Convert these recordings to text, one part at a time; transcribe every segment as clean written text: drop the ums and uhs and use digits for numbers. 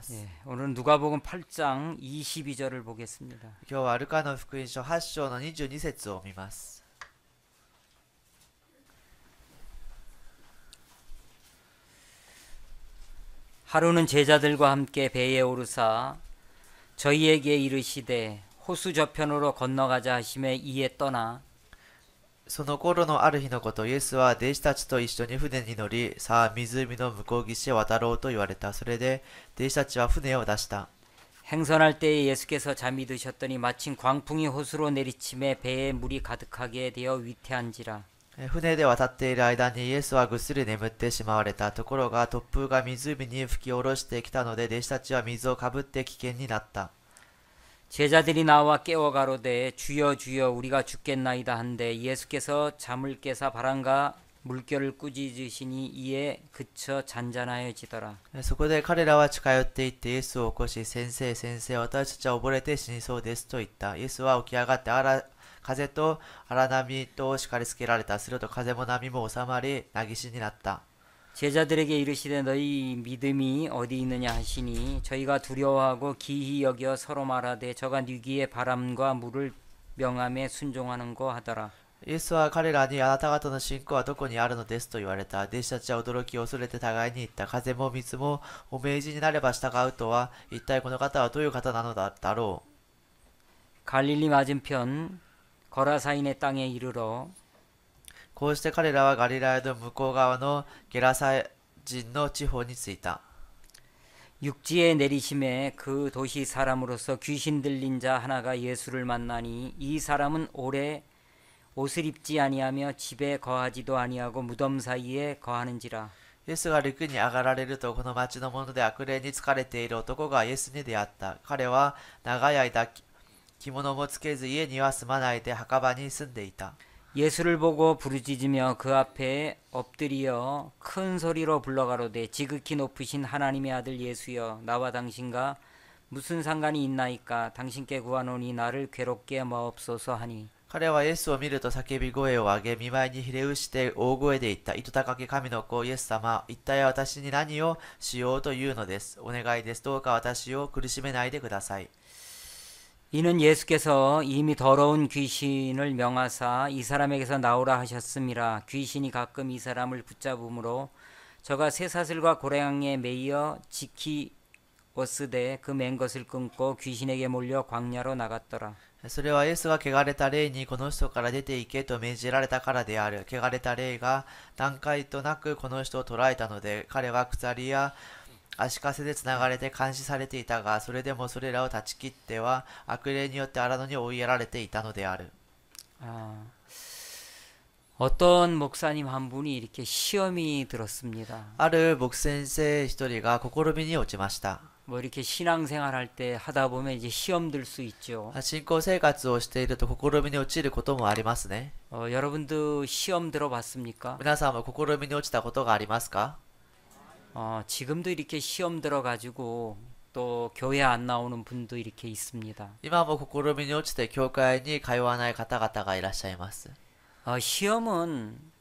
す。 예, 오늘 누가복음 8장 22절을 보겠습니다. 今日はルカの福音書8章の22節を見ます。 하루는 제자들과 함께 배에 오르사 저희에게 이르시되 호수 저편으로 건너가자 하시매 이에 떠나 その頃のある日のこと、イエスは弟子たちと一緒に船に乗り、さあ湖の向こう岸へ渡ろうと言われた。それで弟子たちは船を出した。 행선할 때에 예수께서 잠이 드셨더니 마침 광풍이 호수로 내리침에 배에 물이 가득하게 되어 위태한지라. 船で渡っている間にイエスはぐっすり眠ってしまわれた。ところが突風が湖に吹き下ろしてきたので、弟子たちは水をかぶって危険になった。 제자들이 나와 깨워 가로되 주여 주여 우리가 죽겠나이다 한데 예수께서 잠을 깨사 바람과 물결을 꾸짖으시니 이에 그쳐 잔잔하여지더라. そこで彼らは近寄っていってイエスを起こし、先生、先生、私たちは溺れて死にそうですと言った。イエスは起き上がって風と荒波と叱りつけられた。すると風も波も収まり、凪しになった。 제자들에게 이르시되 너희 믿음이 어디 있느냐 하시니 저희가 두려워하고 기히 여겨 서로 말하되 저가 뉘기에 바람과 물을 명함에 순종하는고 하더라. イエスは彼らにあなた方の信仰はどこにあるのですと言われた。弟子たちは驚き恐れて互いに言った。風も水もお命じになれば従うとは、一体この方はどういう方なのだろう。 갈릴리 맞은편 거라사인의 땅에 이르러 こうして彼らはガリラヤの向こう側のゲラサ人の地方に着いた。 육지에 내리심에 그 도시 사람으로서 귀신 들린 자 하나가 예수를 만나니 이 사람은 오래 옷을 입지 아니하며 집에 거하지도 아니하고 무덤 사이에 거하는지라. イエスが陸に上がられると、この町の者で悪霊に疲れている男がイエスに出会った。彼は長い間着物もつけず家には住まないで墓場に住んでいた。 예수를 보고 부르짖으며 그 앞에 엎드려 큰 소리로 불러가로되 지극히 높으신 하나님의 아들 예수여 나와 당신과 무슨 상관이 있나이까 당신께 구하노니 나를 괴롭게 마옵소서 하니 彼はイエスを見ると叫び声を上げ、見舞いにひれ伏して大声で言った。糸高き神の子イエス様、一体私に何をしようというのです。お願いです。どうか私を苦しめないでください。 이는 예수께서 이미 더러운 귀신을 명하사 이 사람에게서 나오라 하셨음이라. 귀신이 가끔 이 사람을 붙잡음으로 저가 쇠사슬과 고랭이에 매여 지키었으되 그 맨 것을 끊고 귀신에게 몰려 광야로 나갔더라. それはイエスが汚れた霊にこの人から出て行けと命じられたからである。汚れた霊が何回となくこの人を捕らえたので、彼は鎖や足かせでつながれて監視されていたが、それでもそれらを断ち切っては悪霊によって荒野に追いやられていたのである。 어떤 목사님 한 분이 이렇게 시험이 들었습니다. ある牧先生一人が試みに落ちました。 뭐 이렇게 신앙생활 할 때 하다 보면 이제 시험 들 수 있죠. 信仰生活をしていると試みに陥ることもありますね。 여러분도 시험 들어봤습니까? 皆さんも試みに落ちたことがありますか？ 지금도 이렇게 시험 들어가지고 또 교회 안 나오는 분도 이렇게 있습니다. 今も試みに落ちて教会に通わない方々がいらっしゃいます。 시험은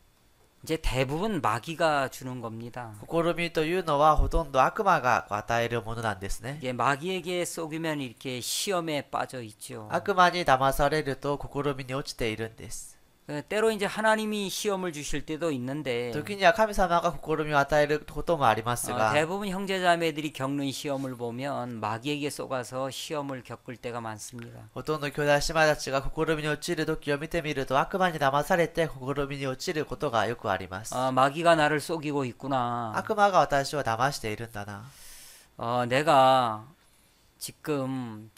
이제 대부분 마귀가 주는 겁니다. 試みというのはほとんど悪魔が与えるものなんですね。 이게 마귀에게 속이면 이렇게 시험에 빠져 있죠. 悪魔に騙されると試みに落ちているんです。 때로 이제 하나님이 시험을 주실 때도 있는데 時には神様が試みを与えることもありますが、 대부분 형제자매들이 겪는 시험을 보면 마귀에게 속아서 시험을 겪을 때가 많습니다. ほとんど兄弟姉妹たちが試みに陥る時を見てみると、悪魔に騙されて試みに陥ることがよくあります。 마귀가 나를 속이고 있구나. 悪魔が私を騙しているんだな。 내가 지금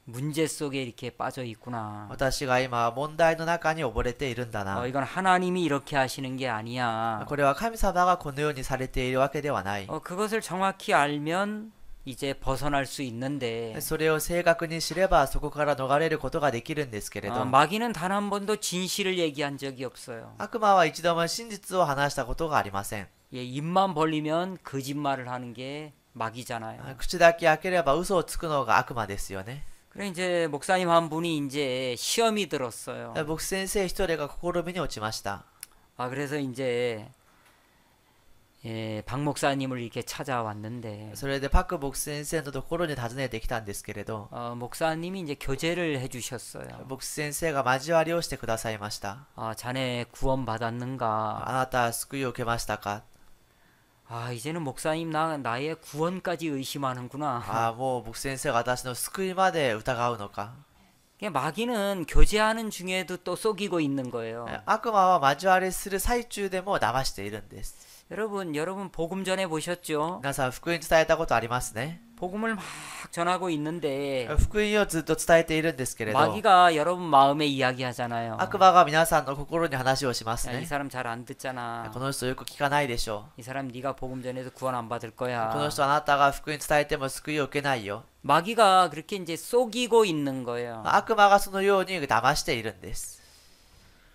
문제 속에 이렇게 빠져 있구나. 私が今問題の中に溺れているんだな。 이건 하나님이 이렇게 하시는 게 아니야. これは神様がこのようにされているわけではない。 그것을 정확히 알면 이제 벗어날 수 있는데 それを正確に知ればそこから逃れることができるんですけれど、 마귀는 단 한 번도 진실을 얘기한 적이 없어요. 悪魔は一度も真実を話したことがありません。 입만 벌리면 거짓말을 하는 게 마귀잖아요. 口だけ開ければ嘘をつくのが悪魔ですよね。 그래 이제 목사님 한 분이 이제 시험이 들었어요. 牧師先生一人が試みに落ちました。 그래서 이제 박 목사님을 이렇게 찾아왔는데 それでパク牧師先生のところに訪ねてきたんですけれど、 목사님이 이제 교제를 해주셨어요. 牧師先生が交わりをしてくださいました。 자네 구원 받았는가? あなた救いを受けましたか？ 이제는 목사님 나의 구원까지 의심하는구나. もう牧師先生が私の救いまで疑うのか？ 마귀는 교제하는 중에도 또 속이고 있는 거예요. 悪魔は交わりする最中でも騙しているんです。 여러분 복음 전해 보셨죠? 皆さん福音伝えたことありますね。 복음을 막 전하고 있는데 福音をずっと伝えているんですけれど、 마귀가 여러분 마음에 이야기하잖아요. 悪魔が皆さんの心に話をします야, 이 ね。 사람 잘 안 듣잖아. この人よく聞かないでしょ 이 사람 네가 복음 전해도 구원 안 받을 う。 거야. この人あなたが福音伝えても救いを受けないよ。 마귀가 그렇게 이제 속이고 있는 거예요. 悪魔がそのように騙しているんです。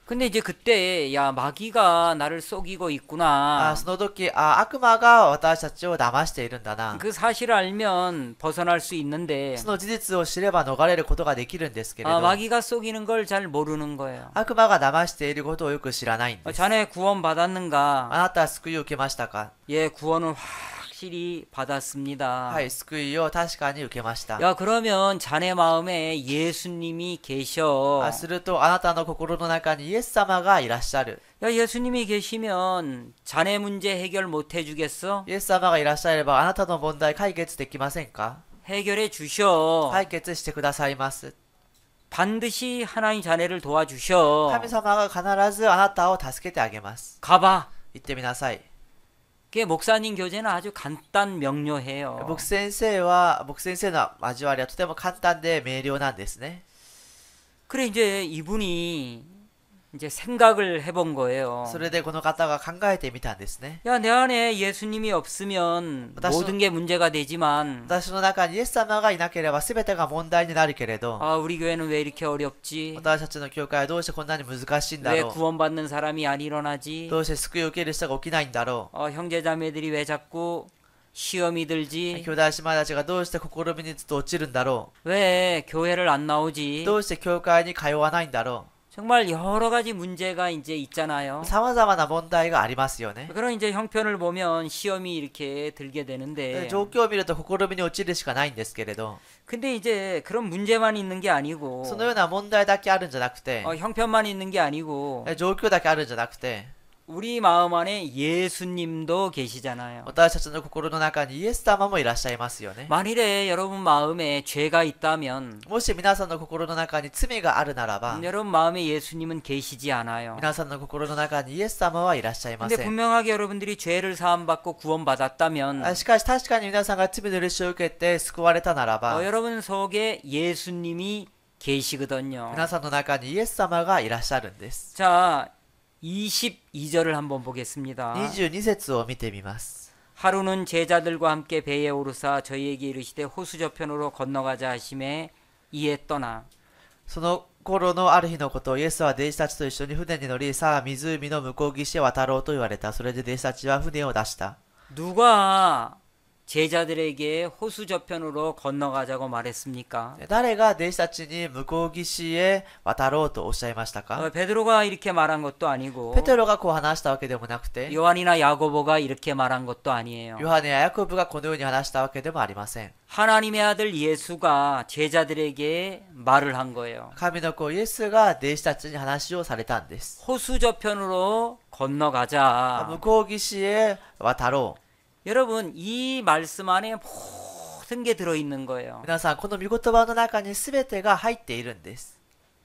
근데 이제 그때 야 마귀가 나를 속이고 있구나. その時、悪魔が私たちを騙しているんだな。 그 사실을 알면 벗어날 수 있는데 その事実を知れば逃れることができるんですけれど、 마귀가 속이는 걸 잘 모르는 거예요. 悪魔が騙していることをよく知らないんです。 자네 구원 받았는가? あなたは救いを受けましたか？ 예, 구원을 확실히 받았습니다. はい、救いを確かに受けました。 야, 그러면 자네 마음에 예수님이 계셔. するとあなたの心の中にイエス様がいらっしゃる。 야, 예수님이 계시면 자네 문제 해결 못 해주겠어? イエス様がいらっしゃればあなたの問題解決できませんか？ 해결해 주셔. 解決してくださいます。 반드시 하나님 자네를 도와주셔. 神様が必ずあなたを助けてあげます。 가봐. 言ってみなさい。 그게 목사님 교제는 아주 간단 명료해요. 牧師先生の交わりはとても簡単で明瞭なんですね。 그래 이제 이분이 이제 생각을 해본 거예요. それでこの方が考えてみたんですね。 야, 내 안에 예수님이 없으면 다시- 모든 게 문제가 되지만 私の中にイエス様がいなければ全てが問題になるけれど、 우리 교회는 왜 이렇게 어렵지? 私たちの教会はどうしてこんなに難しいんだ 왜 ろう。 구원받는 사람이 안 일어나지? どうして救いを受ける人が起きないんだろ 형제자매들이 왜 자꾸 시험이 う。 들지? 兄弟姉妹たちがどうして試みにずっと落ちるんだろ 왜 교회를 안 う。 나오지? どうして教会に通わないんだろ 정말 여러 가지 문제가 이제 있잖아요. う。様々な問題がありますよね。 그런 이제 형편을 보면 시험이 이렇게 들게 되는데 状況を見ると試みに落ちるしかないんですけれど、 근데 이제 그런 문제만 있는 게 아니고 そのような問題だけあるんじゃなくて、 형편만 있는 게 아니고 状況だけあるんじゃなくて、 우리 마음 안에 예수님도 계시잖아요. 私たちの心の中にイエス様もいらっしゃいますよね。 만일에 여러분 마음에 죄가 있다면 もし皆さんの心の中に罪があるならば、 여러분 마음에 예수님은 계시지 않아요. 皆さんの心の中にイエス様はいらっしゃいま 근데 せん。 분명하게 여러분들이 죄를 사함받고 구원받았다면 しかし確かに皆さんが罪の許しを受けて救われたならば、 여러분 속에 예수님이 계시거든요. 皆さんの中にイエス様がいらっしゃるんです。 자, 22절을 한번 보겠습니다. 22節を見てみます。 하루는 제자들과 함께 배에 오르사 저희에게 이르시되 호수 저편으로 건너가자 하심에 이에 떠나 その頃のある日のこと、イエスは弟子たちと一緒に船に乗り、さあ湖の向こう岸へ渡ろうと言われた。それで弟子たちは船を出した。 누가 제자들에게 호수 저편으로 건너가자고 말했습니까? 誰が弟子たちに向こう岸へ渡ろうとおっしゃいましたか？ 베드로가 이렇게 말한 것도 아니고 ペテロがこう話したわけでもなくて、 요한이나 야고보가 이렇게 말한 것도 아니에요. ヨハネやヤコブがこのように話したわけでもありません。 하나님의 아들 예수가 제자들에게 말을 한 거예요. 神の子イエスが弟子たちに話をされたんです。 호수 저편으로 건너가자. 向こう岸へ渡ろう。 여러분 이 말씀 안에 모든 게 들어있는 거예요. 皆さん、この御言葉の中に全てが入っているんです。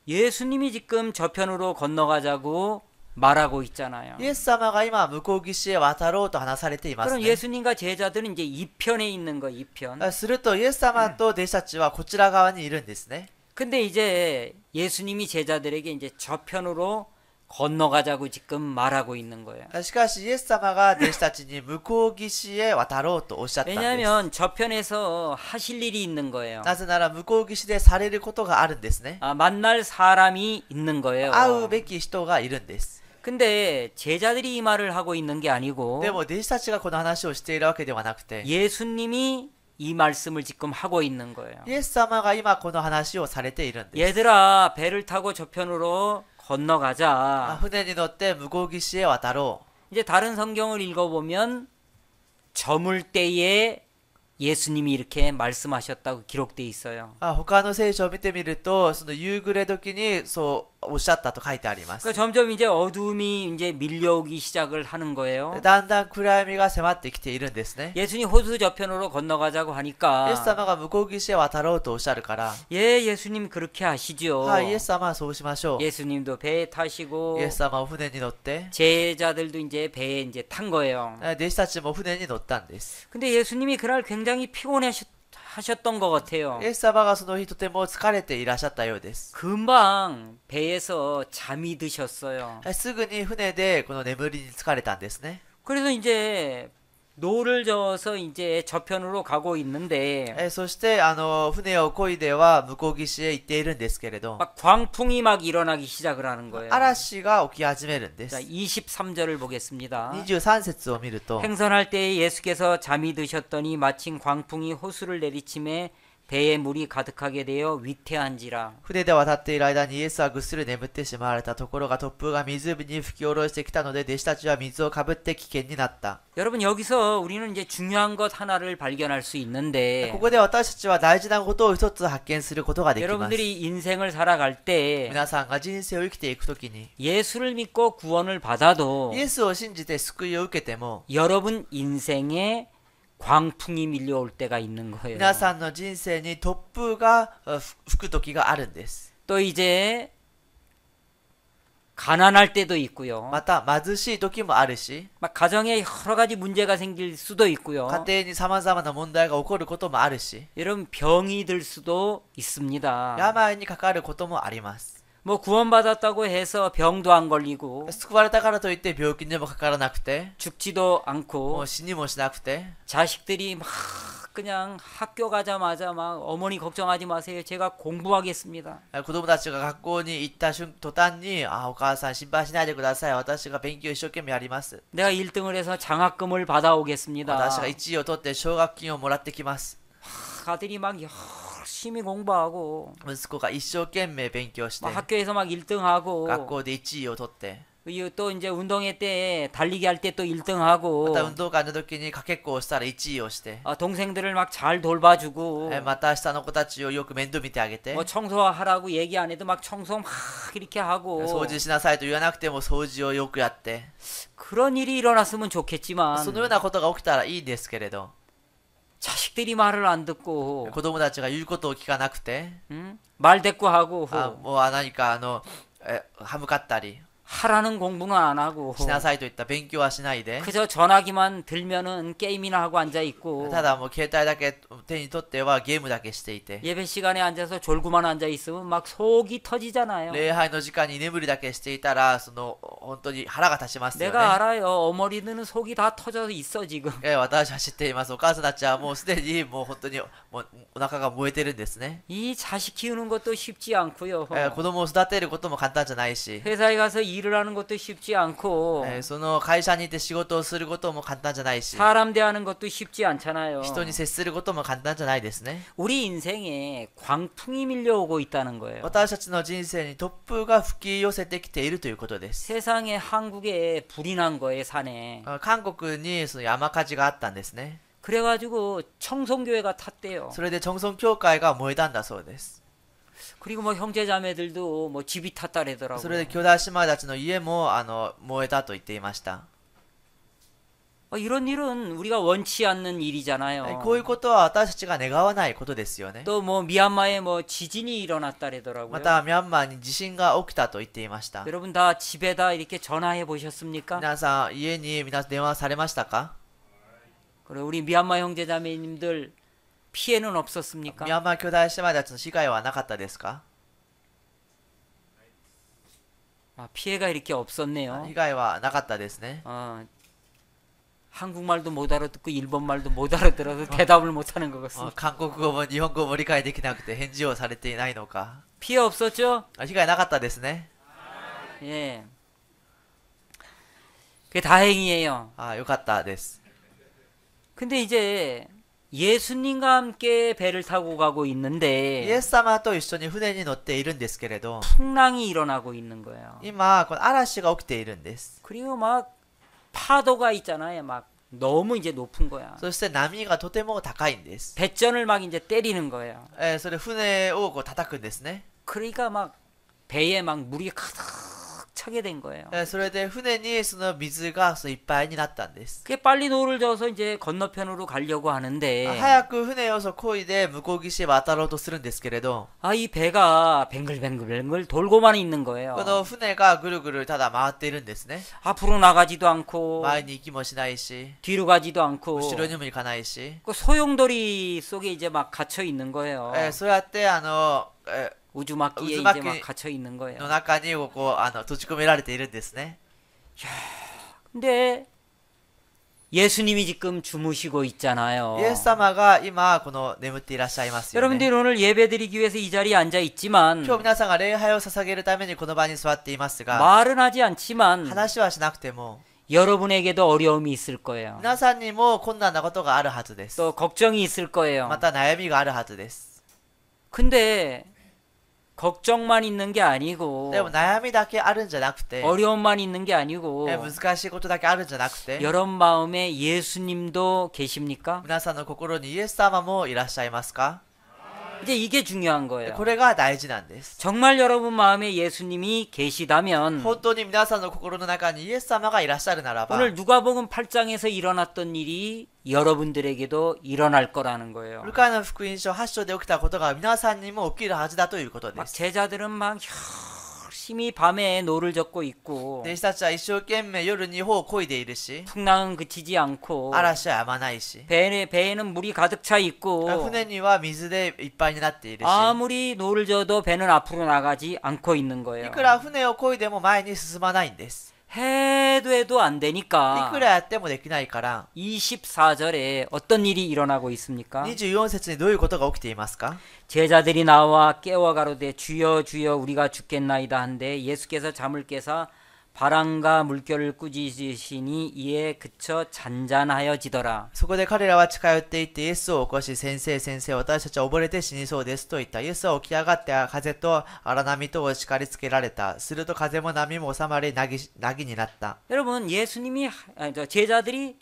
예수님이 지금 저편으로 건너가자고 말하고 있잖아요. イエス様が今、向こう岸へ渡ろうと話されています 그럼 ね。 예수님과 제자들은 이제 이 편에 있는 거, 이 편. すると、イエス様と弟子たちはこちら側にいるんですね。 근데 이제 예수님이 제자들에게 이제 저편으로 건너가자고 지금 말하고 있는 거예요. しかし、イエス様が弟子たちに向こう岸へ渡ろうとおっしゃったんです。 왜냐하면 저편에서 하실 일이 있는 거예요. なぜなら、向こう岸でされることがあるんですね。 만날 사람이 있는 거예요. 会うべき人がいるんです。 근데 제자들이 이 말을 하고 있는 게 아니고 でも、弟子たちがこの話をしているわけではなくて、 예수님이 이 말씀을 지금 하고 있는 거예요. イエス様が今この話をされているんです。 얘들아, 배를 타고 저편으로 건너가자. 船に乗って向こう岸へ渡ろ 이제 다른 성경을 읽어보면 저물 때에 예수님이 이렇게 말씀하셨다고 기록돼 있어요. 他の聖書を見てみると、その夕暮れ時にそうおっしゃったと書いてあります。 그러니까 점점 이제 어두움이 이제 밀려오기 시작을 하는 거예요. だんだん暗闇が迫ってきているんですね。 예수님 호수 저편으로 건너가자고 イエス 하니까 様が向こう岸へ渡ろうとおっしゃるから、 예, 예수님 그렇게 하시죠. はい、イエス様はそうしましょう。 예수님도 배에 타시고 イエス様は船に乗って、 제자들도 이제 배에 이제 탄 거예요. 弟子たちも船に乗ったんです。 근데 예수님이 그날 굉장히 피곤하셨던 것 같아요. イエス様がその日とても疲れていらっしゃったようです。 금방 배에서 잠이 드셨어요. すぐに船でこの眠りに疲れたんですね。 그래서 이제 노를 저어서 이제 저편으로 가고 있는데 そして船を漕いでは向こう岸へ行っているんですけれど、 막 광풍이 막 일어나기 시작을 하는 거예요. 嵐が起き始めるんで 자, す。 23절을 보겠습니다. 23節を見ると、 행선할 때에 예수께서 잠이 드셨더니 마침 광풍이 호수를 내리침에 배에 물이 가득하게 되어 위태한지라. 船で渡っている間にイエスはぐっすり眠ってしまわれた。ところが突風が湖に吹き下ろしてきたので、弟子たちは水をかぶって危険になった。 여러분 여기서 우리는 이제 중요한 것 하나를 발견할 수 있는데 ここで私たちは大事なことを一つ発見することができます。 여러분들이 인생을 살아갈 때 皆さんが人生を生きていくときに、 예수를 믿고 구원을 받아도 イエスを信じて救いを受けても、 여러분 인생에 광풍이 밀려올 때가 있는 거예요. 皆さんの人生に突風が吹く時があるんです。 또 이제 가난할 때도 있고요. また貧しい時もあるし、 막 가정에 여러 가지 문제가 생길 수도 있고요. 家庭に様々な問題が起こることもあるし、 여러분 병이 들 수도 있습니다. 病にかかることもあります。 뭐 구원받았다고 해서 병도 안 걸리고 救われたからといって病気にもかからなくて、 죽지도 も 않고 う死にもしなくて、 자식들이 막 그냥 학교 가자마자 막 어머니 걱정하지 마세요. 제가 공부하겠습니다. 子供たちが学校に行った途端に、お母さん心配しないでください。私が勉強一生懸命やります。 내가 1등을 해서 장학금을 받아오겠습니다. 私が1位を取って奨学金をもらってきます。 아들이 막 열심히 공부하고 息子が一生懸命勉強して、 막 학교에서 막 1등하고 学校で1位を取って、 또 이제 운동회 때 달리기 할 때 또 ま 1등하고 た運動会の時にかけっこをしたら1位をして、 동생들을 막 잘 돌봐주고 また下の子たちをよく面倒見てあげて、 뭐 청소하라고 얘기 안 해도 막 청소 막 이렇게 하고 掃除しなさいと言わなくても掃除をよくやって、 그런 일이 일어났으면 そ 좋겠지만 のようなことが起きたらいいんですけれど、 자식들이 말을 안 듣고 子供たちが言うことを聞かなくて、 말대꾸하고 もう何か歯向かったり 하라는 공부는 안 하고 しなさいといった勉強はしないで、 그저 전화기만 들면은 게임이나 하고 앉아 있고 ただもう携帯だけ手に取ってはゲームだけしていて、 예배 시간에 앉아서 졸고만 앉아 있으면 막 속이 터지잖아요. 礼拝の時間に眠りだけしていたら、本当に腹が立ちますよ 내가 ね。 알아요. 어머니들은 속이 다 터져 있어 지금. 私は知っています。お母さんたちはもうすでにもう本当にもうお腹が燃えてるんですね。 이 자식 키우는 것도 쉽지 않고요. 子供を育てることも簡単じゃないし、 회사에 가서 일을 하는 것도 쉽지 않고 その会社にいて仕事をすることも簡単じゃないし、 사람 대하는 것도 쉽지 않잖아요. 人に接することも簡単じゃないですね。 우리 인생에 광풍이 밀려오고 있다는 거예요. 私たちの人生に突風が吹き寄せてきているということです。 세상에 한국에 불이 난 거예요, 산에. 韓国にその山火事があったんですね。 그래가지고 청송교회가 탔대요. それでチョンソン教会が燃えたんだそうです。 그리고 뭐 형제자매들도 뭐 집이 탔다래더라고요. それで兄弟姉妹たちの家も燃えたと言っていました。 이런 일은 우리가 원치 않는 일이잖아요. こういうことは私たちが願わないことですよね。 또 뭐 미얀마에 뭐 지진이 일어났다래더라고요. またミャンマーに地震が起きたと言っていました。 여러분 다 집에다 이렇게 전화해 보셨습니까? 皆さん家に皆さん電話されましたか？ 그리고 우리 미얀마 형제자매님들 피해는 없었습니까? ミャンマー兄弟姉妹たちの被害はなかったですか？ 피해가 이렇게 없었네요. 被害はなかったですね。 한국말도 못 알아듣고 일본말도 못 알아들어서 대답을 못하는 것 같습니다. 韓国語も日本語も理解できなくて返事をされていないのか。 피해 없었죠? 被害なかったですね。 예. 그게 다행이에요. よかったです。 근데 이제 예수님과 함께 배를 타고 가고 イエ 있는데 ス様と一緒に船に乗っているんですけれど、 풍랑이 일어나고 있는 거예요. 今この嵐が起きているんです。 그리고 막 파도가 있잖아요. 막 너무 이제 높은 거야. そして波がとても高いんです。 배전을 막 이제 때리는 거예요. それ船をこう叩くんですね。 그러니까 막 배에 막 물이 가득 차게 된 거예요. それで船にその水がいっぱいになったんです。 그게 빨리 노를 져서 이제 건너편으로 가려고 하는데 早く船を漕いで向こう岸へ渡ろうとするんですけれど、 이 배가 뱅글뱅글 돌고만 있는 こ 거예요. の船がぐるぐるただ回っているんですね。 앞으로 나가지도 않고 前に行きもしないし、 뒤로 가지도 않고 後ろにも行かないし、 그 소용돌이 속에 이제 막 갇혀 있는 거예요. そうやって우주막기에 우주막기 이제 막 갇혀 있는 거예요. の中にこう閉じ込められているんですね。 근데 예수님이 지금 주무시고 있잖아요. イエス様が今この眠っていらっしゃいますよね。 여러분들이 오늘 예배드리기 위해서 이 자리에 앉아 있지만 今日皆さんが礼拝を捧げるためにこの場に座っていますが、 말은 하지 않지만 話はしなくても 여러분에게도 어려움이 있을 거예요. 皆さんにも困難なことがあるはずです。 또 걱정이 있을 거예요. また悩みがあるはずです。 근데 걱정만 있는 게 아니고 でも悩みだけあるんじゃなくて、 어려움만 있는 게 아니고 難しいことだけあるんじゃなくて、 여러분 마음에 예수님도 계십니까? 皆さんの心にイエス様もいらっしゃいますか？ 이제 이게 중요한 거예요. これが大事なんです。 정말 여러분 마음에 예수님이 계시다면 本当に皆さんの心の中にイエス様がいらっしゃるならば、 오늘 누가복음 8장에서 일어났던 일이 여러분들에게도 일어날 거라는 거예요. ルカの福音書8章で起きたことが皆さんにも起きるはずだということで 막 す。 제자들은 막 열심히 밤에 노를 젓고 있고 弟子たちは一生懸命夜に帆を漕いでいるし、 풍랑은 그치지 않고 嵐は止まないし、 배에는 물이 가득 차 있고 船には水でいっぱいになっているし、 아무리 노를 져도 배는 앞으로 나가지 않고 있는 い 거예요. くら船を漕いでも前に進まないんです。 해도 안 い 되니까 くらやってもできないから、 24절에 어떤 일이 일어나고 있습니까? 24節にどういうことが起きていますか？ 제자들이 나와 깨워 가로되 주여 주여 우리가 죽겠나이다 한데 예수께서 잠을 깨사 바람과 물결을 꾸짖으시니 이에 그쳐 잔잔하여지더라. そこで彼らは近寄っていってイエスを起こし、先生先生、私たちは溺れて死にそうですと言った。イエスは起き上がって風と荒波とを叱りつけられた。すると風も波も収まり凪になった。 여러분 예수님이 제자들이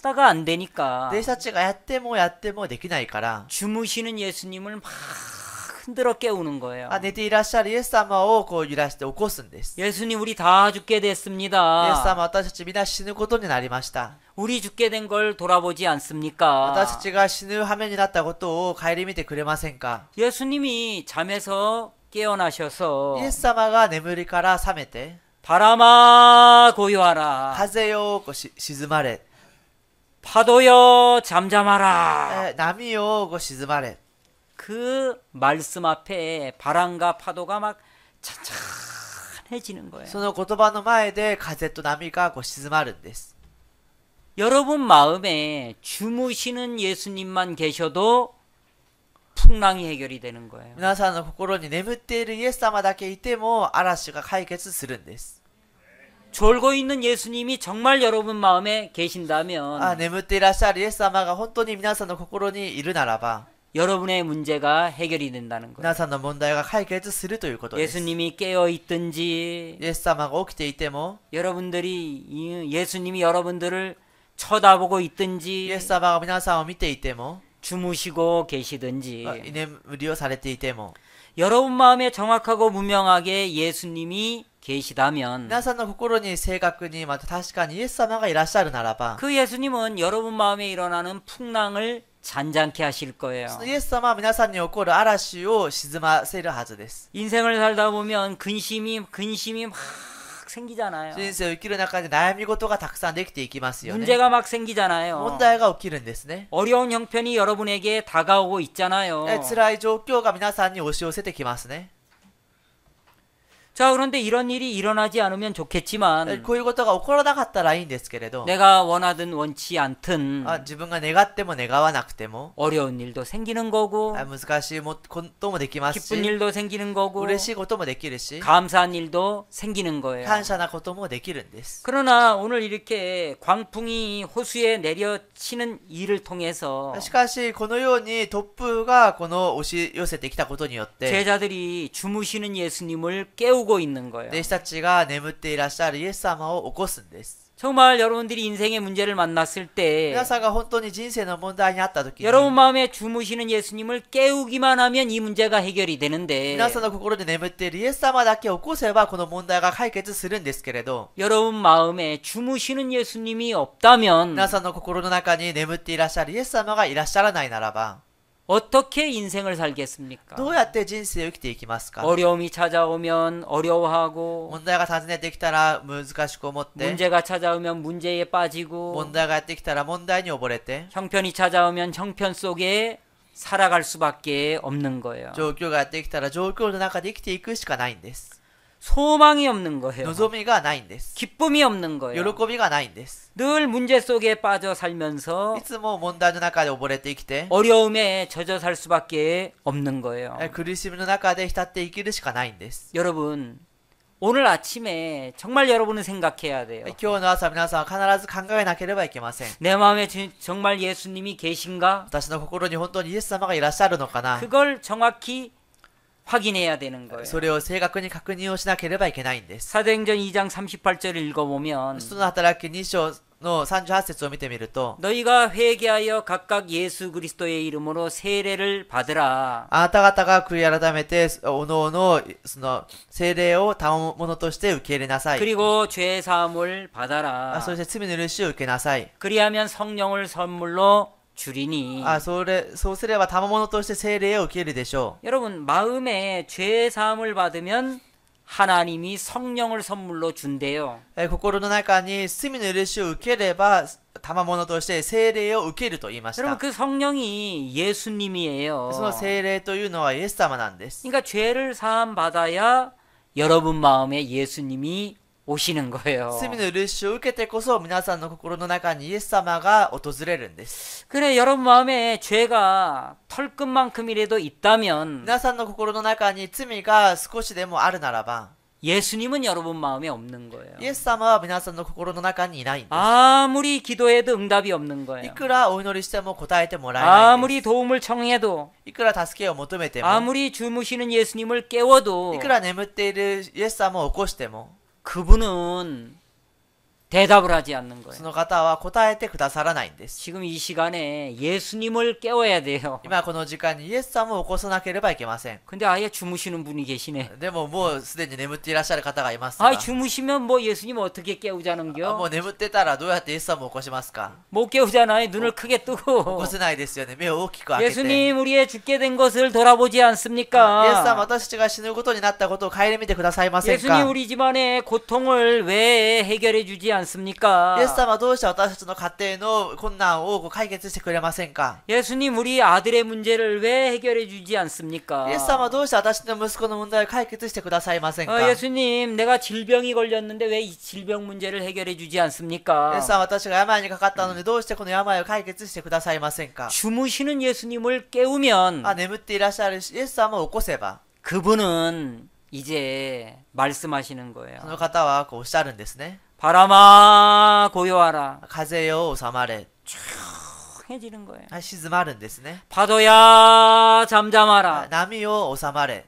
하다가 안 되니까 弟子たちがやってもできないから、 주무시는 예수님을 막 흔들어 깨우는 거예요. 寝ていらっしゃるイエス様をこう揺らして起こすんです。 예수님 우리 다 죽게 イエス 됐습니다. 様、私たち皆死ぬことになりました。 우리 죽게 된 걸 돌아보지 않습니까? 私たちが死ぬ羽目になったことを顧みてくれませんか？ 예수님이 잠에서 깨어나셔서 イエス様が眠りから覚めて、 바람아 고요하라 風よこう静まれ、 파도여 잠잠하라 波よこう静まれ。 그 말씀 앞에 바람과 파도가 막 찬찬해지는 거예요. その言葉の前で風と波がこう静まるんです。 여러분 마음에 주무시는 예수님만 계셔도 풍랑이 해결이 되는 거예요. 皆さんの心に眠っているイエス様だけいても嵐が解決するんです。 졸고 있는 예수님이 정말 여러분 마음에 계신다면 眠っていらっしゃるイエス様が本当に皆さんの心にいるならば、 여러분의 문제가 해결이 된다는 거예요. 皆さんの問題が解決するということです。 예수님이 깨어 있든지 イエス様が起きていても、 여러분들이 예수님이 여러분들을 쳐다보고 있든지 イエス様が皆さんを見ていても、 주무시고 계시든지 居眠りをされていても、 여러분 마음에 정확하고 분명하게 예수님이 계시다면 皆さんの心に正確にまた確かにイエス様がいらっしゃるならば、 그 예수님은 여러분 마음에 일어나는 풍랑을 잔잔케 하실 거예요. そのイエス様は皆さんに起こる嵐を沈ませるはずです。 인생을 살다 보면 근심이 막 생기잖아요. 人生を生きる中で悩み事がたくさんできていきますよね。 문제가 막 생기잖아요. 問題が起きるんですね。 어려운 형편이 여러분에게 다가오고 있잖아요. 辛い状況が皆さんに押し寄せてきますね。 자, 그런데 이런 일이 일어나지 않으면 좋겠지만 こういうことが起こらなかったらいいんですけれど、 내가 원하든 원치 않든 自分が願っても願わなくても 어려운 일도 생기는 거고 難しいこともできます 기쁜 し、 일도 생기는 거고 嬉しいこともできるし、 감사한 일도 생기는 거예요. 感謝なこともできるんです。 그러나 오늘 이렇게 광풍이 호수에 내려치는 일을 통해서 しかしこのように突風がこの押し寄せてきたことによって、 제자들이 주무시는 예수님을 깨우고 있는 거예요. 弟子たちが眠っていらっしゃるイエス様を起こすんです。 정말 여러분들이 인생의 문제를 만났을 때 皆さんが本当に人生の問題にあった時に 여러분 마음에 주무시는 예수님을 깨우기만 하면 이 문제가 해결이 되는데 皆さんの心で眠っているイエス様だけを起こせばこの問題が解決するんですけれど 여러분 마음에 주무시는 예수님이 없다면 皆さんの心の中に眠っていらっしゃるイエス様がいらっしゃらないならば 어떻게 인생을 살겠습니까? どうやって人生を生きていきますか 어려움이 찾아오면 어려워하고 問題が訪ねてきたら難しく思って 문제가 찾아오면 문제에 빠지고 問題がやってきたら問題に溺れて 형편이 찾아오면 형편 속에 살아갈 수밖에 없는 거예요. 状況がやってきたら状況の中で生きていくしかないんです 소망이 없는 거예요. 望みがないんです 기쁨이 없는 거예요. 喜びがないんです 늘 문제 속에 빠져 살면서 いつも問題の中で溺れて生きて 어려움에 젖어 살 수밖에 없는 거예요. 苦しみの中で浸って生きるしかないんです 여러분, 오늘 아침에 정말 여러분은 생각해야 돼요. 今日の朝皆さんは必ず考えなければいけません 내 마음에 정말 예수님이 계신가? 私の心に本当にイエス様がいらっしゃるのかな 그걸 정확히 확인해야 되는 거예요. それを正確に確認をしなければいけないんです 사도행전 2장 38절을 읽어보면 使徒の働き2章の38節を見てみると 너희가 회개하여 각각 예수 그리스도의 이름으로 세례를 받으라. あなた方が悔い改めておのおのその聖霊を賜物として受け入れなさい 그리고 죄 사함을 받아라. そして罪の許しを受けなさい 그리하면 성령을 선물로 주리니. そうすれば賜物として聖霊を受け入れるでしょ 여러분 마음에 죄 사함을 받으면 하나님이 성령을 선물로 준대요. う心の中に罪の許しを受ければ賜物として聖霊を受けると言いまし 여러분 た 그 성령이 예수님이에요. その聖霊というのはイエス様なんです 그러니까 죄를 사함 받아야 여러분 마음에 예수님이 오시는 거예요. 罪の許しを受けてこそ皆さんの心の中にイエス様が訪れるんです 그래 여러분 마음에 죄가 털끝만큼이라도 있다면 皆さんの心の中に罪が少しでもあるならば 예수님은 여러분 마음에 없는 거예요. イエス様は皆さんの心の中にいないんです 아무리 기도해도 응답이 없는 い 거예요. くらお祈りしても答えてもらえないんで 아무리 도움을 청해도 すいくら助けを求めても 아무리 주무시는 예수님을 깨워도 いくら眠っているイエス様を起こしても 그분은 대답을 하지 않는 そ 거예요. の方は答えてくださらないんです 지금 이 시간에 예수님을 깨워야 돼요. 今この時間にイエス様を起こさなければいけません 근데 아예 주무시는 분이 계시네. でももうすでに眠っていらっしゃる方がいますが 아 주무시면 뭐 예수님 어떻게 깨우자는겨? もう眠ってたらどうやってイエス様を起こしますか 못 깨우잖아요. 눈을 크게 起 뜨고. こせないですよね目を大きく開けて 예수님 우리의 죽게 된 것을 돌아보지 イエス様 않습니까? 私たちが死ぬことになったことを顧みてくださいません 예수님 か 우리 집안의 고통을 왜 해결해 주지 않습니까? イエス様はどうして私たちの家庭の困難を解決してくれませんか 예수님 우리 아들의 문제를 왜 해결해 주지 않습니까? イエス様はどうして私の息子の問題を解決してくださいませんか 예수님 내가 질병이 걸렸는데 왜 이 질병 문제를 해결해 주지 イエ 않습니까? ス様は私が病にかかったのにどうしてこの病を解決してくださいませんか 주무시는 예수님을 깨우면 眠っていらっしゃるイエス様を起こせば 그분은 이제 말씀하시는 거예요. その方はこうおっしゃるんですね 바람아 고요하라. 風よ収まれ 해지는 거예요. 静まるんですね 파도야 잠잠하라. 波よ収まれ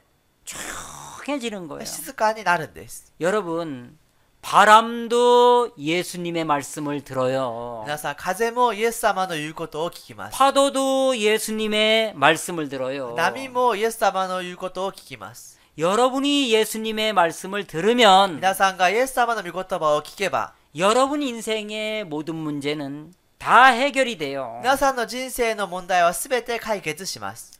해지는 거예요. 静かになるんです 여러분 바람도 예수님의 말씀을 들어요. 皆さん風もイエス様の言うことを聞きます 파도도 예수님의 말씀을 들어요. 波もイエス様の言うことを聞きます 여러분이 예수님의 말씀을 들으면 皆さんがイエス様の御言葉を聞けば 여러분 인생의 모든 문제는 다 해결이 돼요. 皆さんの人生の問題は全て解決します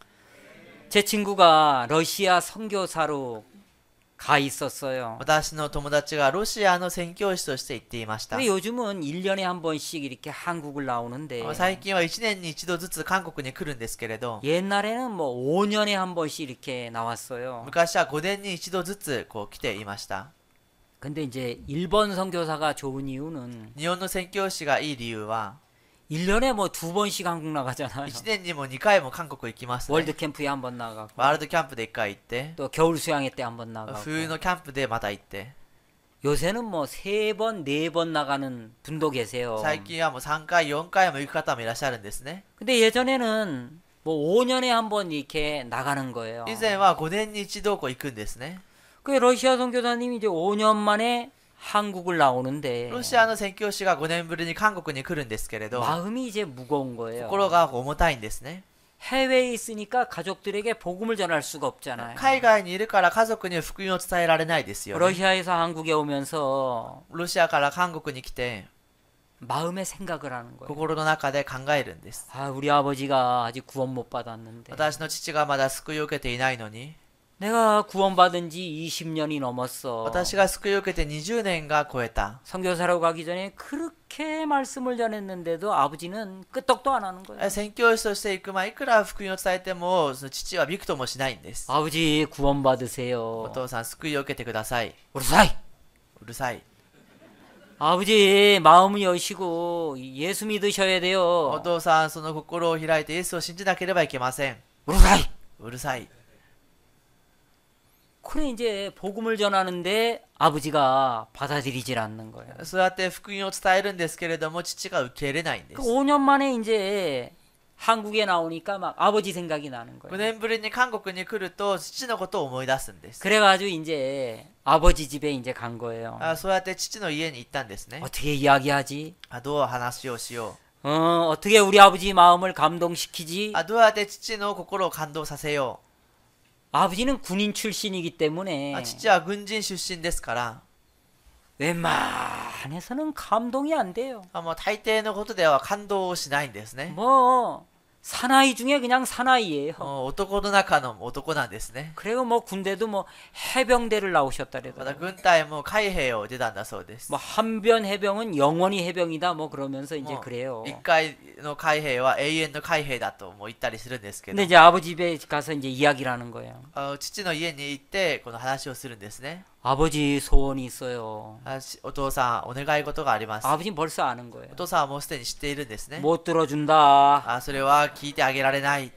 제 친구가 러시아 선교사로 가 있었어요. 私の友達がロシアの宣教師として行っていました 근데 요즘은 1년에 한 번씩 이렇게 한국을 나오는데 最近は1年に1度ずつ韓国に来るんですけれど 옛날에는 뭐 5년에 한 번씩 이렇게 나왔어요. 昔は5年に1度ずつこう来ていました 근데 이제 일본 선교사가 좋은 이유는 日本の宣教師がいい理由は 1년에 뭐 2번씩 한국 나가잖아요. 1年にも2回も韓国行きますね 월드 캠프에 한 번 나가고 ワールドキャンプで1回行って 또 겨울 수양회 때 한 번 나가고 冬のキャンプでまた行って 요새는 뭐 3번, 4번 나가는 분도 계세요. 最近はもう3回4回も行く方もいらっしゃるんですね 근데 예전에는 뭐 5년에 한 번 이렇게 나가는 거예요. 以前は5年に1度こう行くんですね 그 러시아 선교사님이 이제 5년 만에 한국을 나오는데 ロシアの宣教師が5年ぶりに韓国に来るんですけれど、 마음이 이제 무거운 거예요. 心が重たいんですね。 해외에 있으니까 가족들에게 복음을 전할 수가 없잖아요. 海外にいるから家族に福音を伝えられないですよね。 러시아에서 한국에 오면서 ロシアから韓国に来て 마음의 생각을 하는 거예요. 心の中で考えるんです。 아, 우리 아버지가 아직 구원 못 받았는데 私の父がまだ救いを受けていないのに、 내가 구원받은 지 20년이 넘었어. 私が救いを受けて20年が超えた。 선교사로 가기 전에 그렇게 말씀을 전했는데도 아버지는 끄떡도 안 하는 거예요. 宣教師として行く前、いくら福音を伝えても、その父はびくともしないんです。 아버지 구원 お 받으세요. 父さん、救いを受けてください。 우르사이. うるさい。 아버지 마음을 여시고 예수 믿으셔야 お 돼요. 父さん、その心を開いてイエスを信じなければいけません。 우르사이. うるさい。 그래 이제 복음을 전하는데 아버지가 받아들이질 않는 거예요. そうやって福音を伝えるんですけれども、父が受け入れないんで 그 す。 5년 만에 이제 한국에 나오니까 막 아버지 생각이 나는 5 거예요. 年ぶりに韓国に来ると、父のことを思い出すんです。 그래가지고 이제 아버지 집에 이제 간 거예요. そうやって父の家に行ったんですね。 어떻게 이야기하지? どう話をしよ 어떻게 우리 아버지 마음을 감동시키지? う。どうやって父の心を感動させよ 아버지는 군인 출신이기 う。 때문에 父は軍人出身ですから、 웬만해서는 감동이 안 돼요. もう大抵のことでは感動をしないんですね。 뭐 사나이 중에 그냥 사나이예요. 男の中の男なんですね。 그리고 뭐 군대도 뭐 해병대를 ま 나오셨다래요. た軍隊も海兵を出たんだそうです。 뭐 한변 해병은 영원히 해병이다 뭐 그러면서 이제 그래요. 一回の海兵は永遠の海兵だとも言ったりするんですけど 근데 、 이제 아버지 집에 가서 이제 이야기를 하는 거예요. 父の家に行ってこの話をするんですね。 아버지 소원이 있어요. お父さん、お願い事があります。 아버지는 벌써 아는 거예요. お父さんはもうすでに知っているんですね。 못 들어준다. それは聞いてあげられない。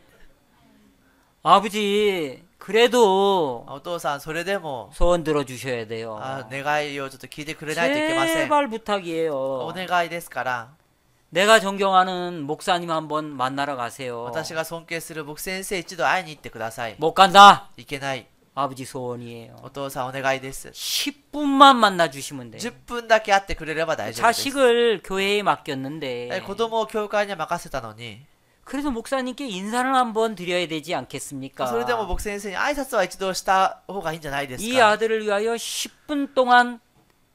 아버지 그래도 お父さん、それでも 소원 들어주셔야 돼요. 願いをちょっと聞いてくれないといけません。 제발 お 부탁이에요. 願いですから、 내가 존경하는 목사님 한번 만나러 가세요. 私が尊敬する牧先生一度会いに行ってください。 못 간다. いけない。 아버지 소원이에요. お父さん、お願いです。 10분만 만나 주시면 돼요. 10分だけ会ってくれれば大丈夫です。 자식을 교회에 맡겼는데 子供を教会に任せたのに、 그래도 목사님께 인사를 한번 드려야 되지 않겠습니까? それでも牧先生に挨拶は一度した方がいいんじゃないです 이 か。 아들을 위하여 10분 동안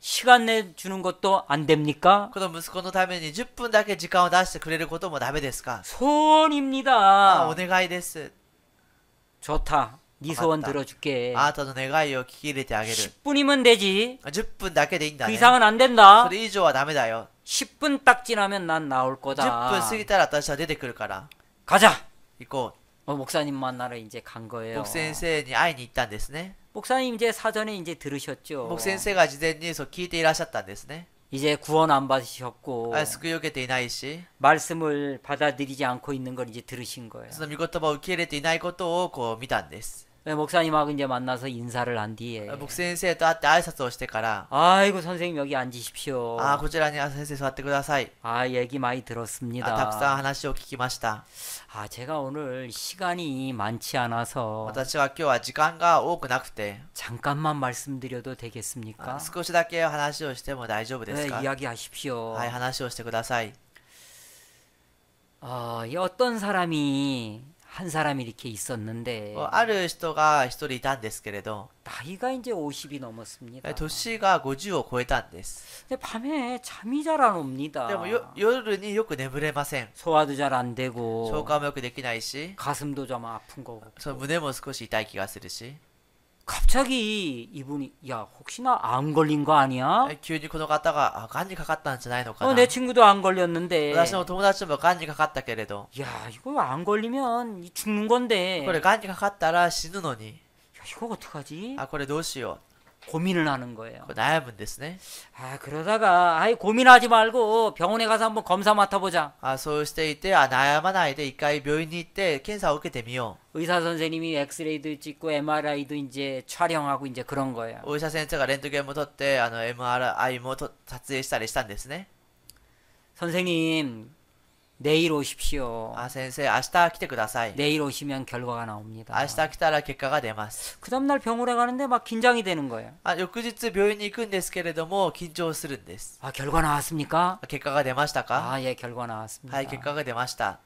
시간 내주는 것도 안 됩니까? この息子のために10分だけ時間を出してくれることもダメですか。 소원입니다. お願いです。 좋다. 네 소원 맞다. 들어줄게. あなたの願いを聞き入れてあげる。 10분이면 되지. 10分だけでいいんだ 그 ね。 이상은 안 된다. それ以上はダメだよ。 10분 딱 지나면 난 나올 10 거다. 分過ぎたら私は出てくるから。 가자. 行こ 목사님 만나러 이제 간 う。 거예요. 牧先生に会いに行ったんですね。 목사님 이제 사전에 이제 들으셨죠. 牧先生が事前にそう聞いていらっしゃったんですね。 이제 구원 안 받으셨고 救いを受けていないし、 말씀을 받아들이지 않고 있는 걸 이제 들으신 거예요. その御言葉を受け入れていないことをこう見たんです。 목사님하고 이제 만나서 인사를 한 뒤에 牧先生と会って挨拶をしてから、 아이고 선생님 여기 앉으십시오. こちらに先生座ってください。 얘기 많이 たくさん 들었습니다. 話を聞きました。 제가 오늘 시간이 많지 않아서 私は今日は時間が多くなくて、 잠깐만 말씀드려도 되겠습니까? 少しだけ話をしても大丈夫です 네, か。 이야기하십시오. はい、話をしてください。 이 어떤 사람이 한 사람이 이렇게 있었는데 ある人が一人いたんですけれど、 나이가 이제 50이 넘었습니다. 年が50を超えたんです。 근데 밤에 잠이 잘 안 옵니다. でも夜によく眠れません。 소화도 잘 안 되고 消化もよくできないし、 가슴도 좀 아픈 거고 胸も少し痛い気がするし、 갑자기 이분이 야 혹시나 안 걸린 거 아니야? 急にこの方が癌にかかったんじゃないのかな。 내 친구도 안 걸렸는데 私の友達も癌にかかったけれど、 야 이거 안 걸리면 죽는 건데 これ癌にかかったら死ぬのに、 야, 이거 어떡하지? これどうしよ 고민을 하는 거예요. う。悩むんですね。 그러다가 고민하지 말고 병원에 가서 한번 검사 맡아보자. そうしていて、悩まないで一回病院に行って検査を受けてみよ 의사 선생님이 엑스레이도 찍고 MRI도 이제 촬영하고 이제 그런 거예요. う。お医者先生がレントゲンも取って、MRI も撮影したりしたんですね。 선생님, 내일 오십시오. 先生、明日来てください。 내일 오시면 결과가 나옵니다. 明日来たら結果が出ます。 그 다음날 병원에 가는데 막 긴장이 되는 거예요. 翌日病院に行くんですけれども、緊張するんです。 아, 결과 나왔습니까? 結果が出ましたか？ 아, 예, 결과 나왔습니다. はい、結果が出ました。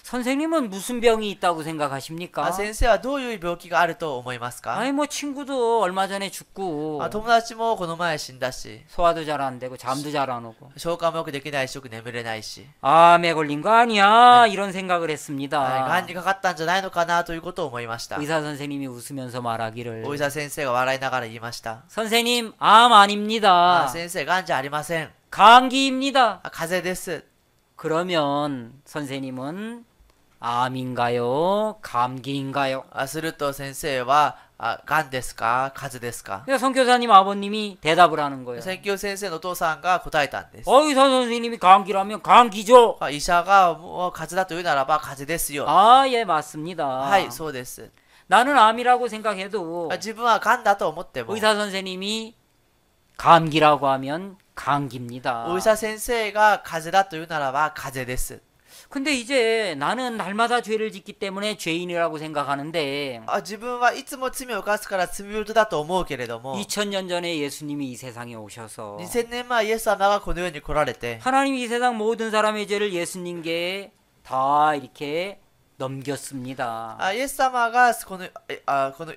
선생님은 무슨 병이 있다고 생각하십니까? 先生はどういう病気があると思いますか？ 아니 뭐 친구도 얼마 전에 죽고 友達もこの前死んだし、 소화도 잘 안 되고 잠도 잘 안 오고 消化もよくできないし、よく眠れないし、 암에 걸린 거 아니야? 이런 생각을 했습니다. がんにかかったんじゃないのかなということを思いました。 의사 선생님이 웃으면서 말하기를 お医者先生が笑いながら言いました。 선생님 암 아닙니다. 先生、がんじゃありません。 감기입니다. 風邪です。 그러면 선생님은 암인가요? 감기인가요? すると先生は、がんですか風邪ですか？ 그러니까 선교사님 아버님이 대답을 하는 거예요. 宣教先生のお父さんが答えたんです。 의사 선생님이 감기라면 감기죠. 医者がもう風邪だと言うならば風邪ですよ。 아, 예, 맞습니다. はい、そうです。 나는 암이라고 생각해도 自分はがんだと思っても、 의사 선생님이 감기라고 하면 감기입니다. お医者先生が風邪だと言うならば風邪です。 근데 이제 나는 날마다 죄를 짓기 때문에 죄인이라고 생각하는데 自分はいつも罪を犯すから罪人だと思うけれども、 2000년 전에 예수님이 이 세상에 오셔서 2000年前イエス様がこの世に来られて、 하나님이 이 세상 모든 사람의 죄를 예수님께 다 이렇게 넘겼습니다. イエス様がこのイ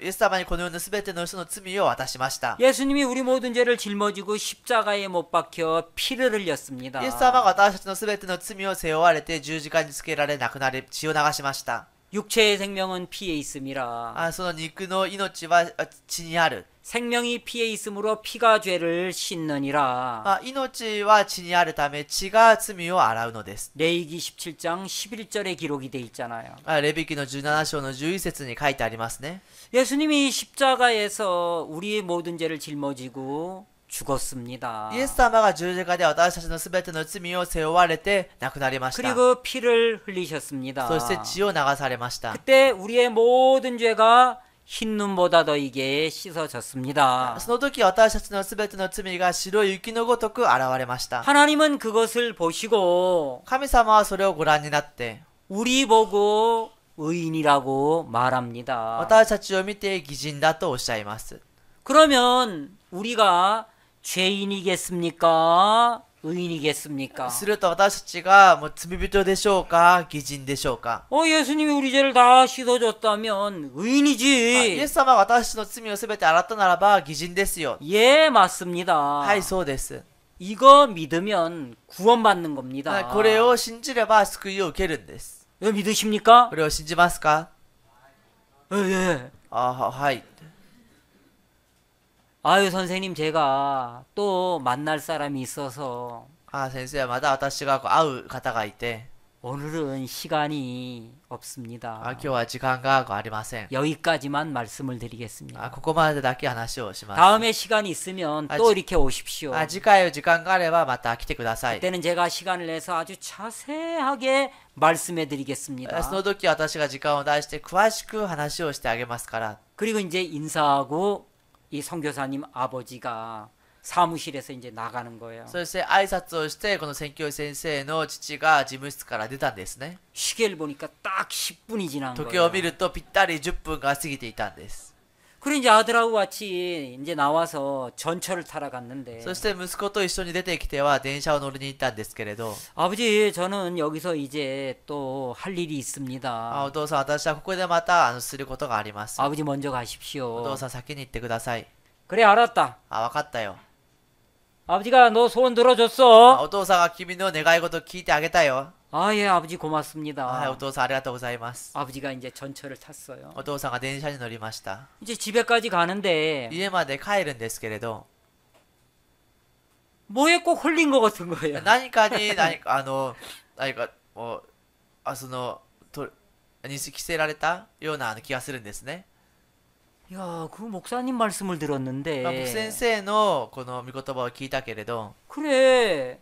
エス様にこの世のすべての人の罪を渡しました。 예수님이 우리 모든 죄를 짊어지고 십자가에 못 박혀 피를 흘렸습니다. イエス様が私たちのすべての罪を背負われて十字架につけられ亡くなり血を流しました。 육체의 생명은 피에 있음이라. その肉の命は血にある。 생명이 피에 있으므로 피가 죄를 씻느니라. 命は血にあるため血が罪を洗うのです。 레위기 17장 11절에 기록이 돼 있잖아요. レビ記の17章の11節に書いてありますね。 예수님이 십자가에서 우리의 모든 죄를 짊어지고 죽었습니다. イエス様が十字架で私たちのすべての罪を背負われて亡くなりました。 그리고 피를 흘리셨습니다. そして血を流されました。 그때 우리의 모든 죄가 흰 눈보다 더 이게 씻어졌습니다. その時私たちのすべての罪が白い雪のごとく現れました。 하나님은 그것을 보시고 神様はそれをご覧になって、 우리 보고 의인이라고 말합니다. 私たちを見て義人だとおっしゃいます。 그러면 우리가 죄인이겠습니까? 의인이겠습니까? すると私たちがもう罪人でしょうか義人でしょうか？ 예수님이 우리 죄를 다 씻어줬다면 イ 의인이지. エス様が私たちの罪をすべて洗ったならば義人ですよ。 예, 맞습니다. はい、そうです。 이거 믿으면 구원받는 겁니다. これを信じれば救いを受けるんです。 이거 믿으십니까? これを信じますか？ 예. はい。 아유 선생님 제가 또 만날 사람이 있어서 先生はまだ私が会う方がいて、 오늘은 시간이 없습니다. 今日は時間がありません。 여기까지만 말씀을 드리겠습니다. ここまでだけ話をします。 다음에 시간이 있으면 또 이렇게 오십시오. 次回時間があればまた来てください。 그때는 제가 시간을 내서 아주 자세하게 말씀해 そ 드리겠습니다. の時私が時間を出して詳しく話をしてあげますから。 그리고 이제 인사하고 이 선교사님 아버지가 사무실에서 이제 나가는 거예요. そして挨拶をして、この宣教先生の父が事務室から出たんですね。 시계를 보니까 딱 10분이 지난 時計を 거예요. 見るとぴったり10分が過ぎていたんです。 그리고 이제 아들하고 같이 이제 나와서 전철을 타러 갔는데 そして息子と一緒に出てきては電車を乗りに行ったんですけれど、 아버지 저는 여기서 이제 또 할 일이 お 있습니다. 父さん、私はここでまたすることがあります。 아버지 먼저 お 가십시오. 父さん、先に行ってください。 그래 알았다. わかったよ。 아버지가 너 소원 들어줬어. お父さんが君の願い事聞いてあげたよ。 아 예 아버지 お 고맙습니다. 父さん、ありがとうございます。 아버지가 이제 전철을 탔어요. お父さんが電車に乗りました。 이제 집에까지 가는데 家まで帰るんですけれど、 뭐에 꼭 홀린 것 같은 거예요. 何かに何かもう認識せられたような気がするんですね。 야, 그 목사님 말씀을 牧先 들었는데 生のこの御言葉を聞いたけれど、 그래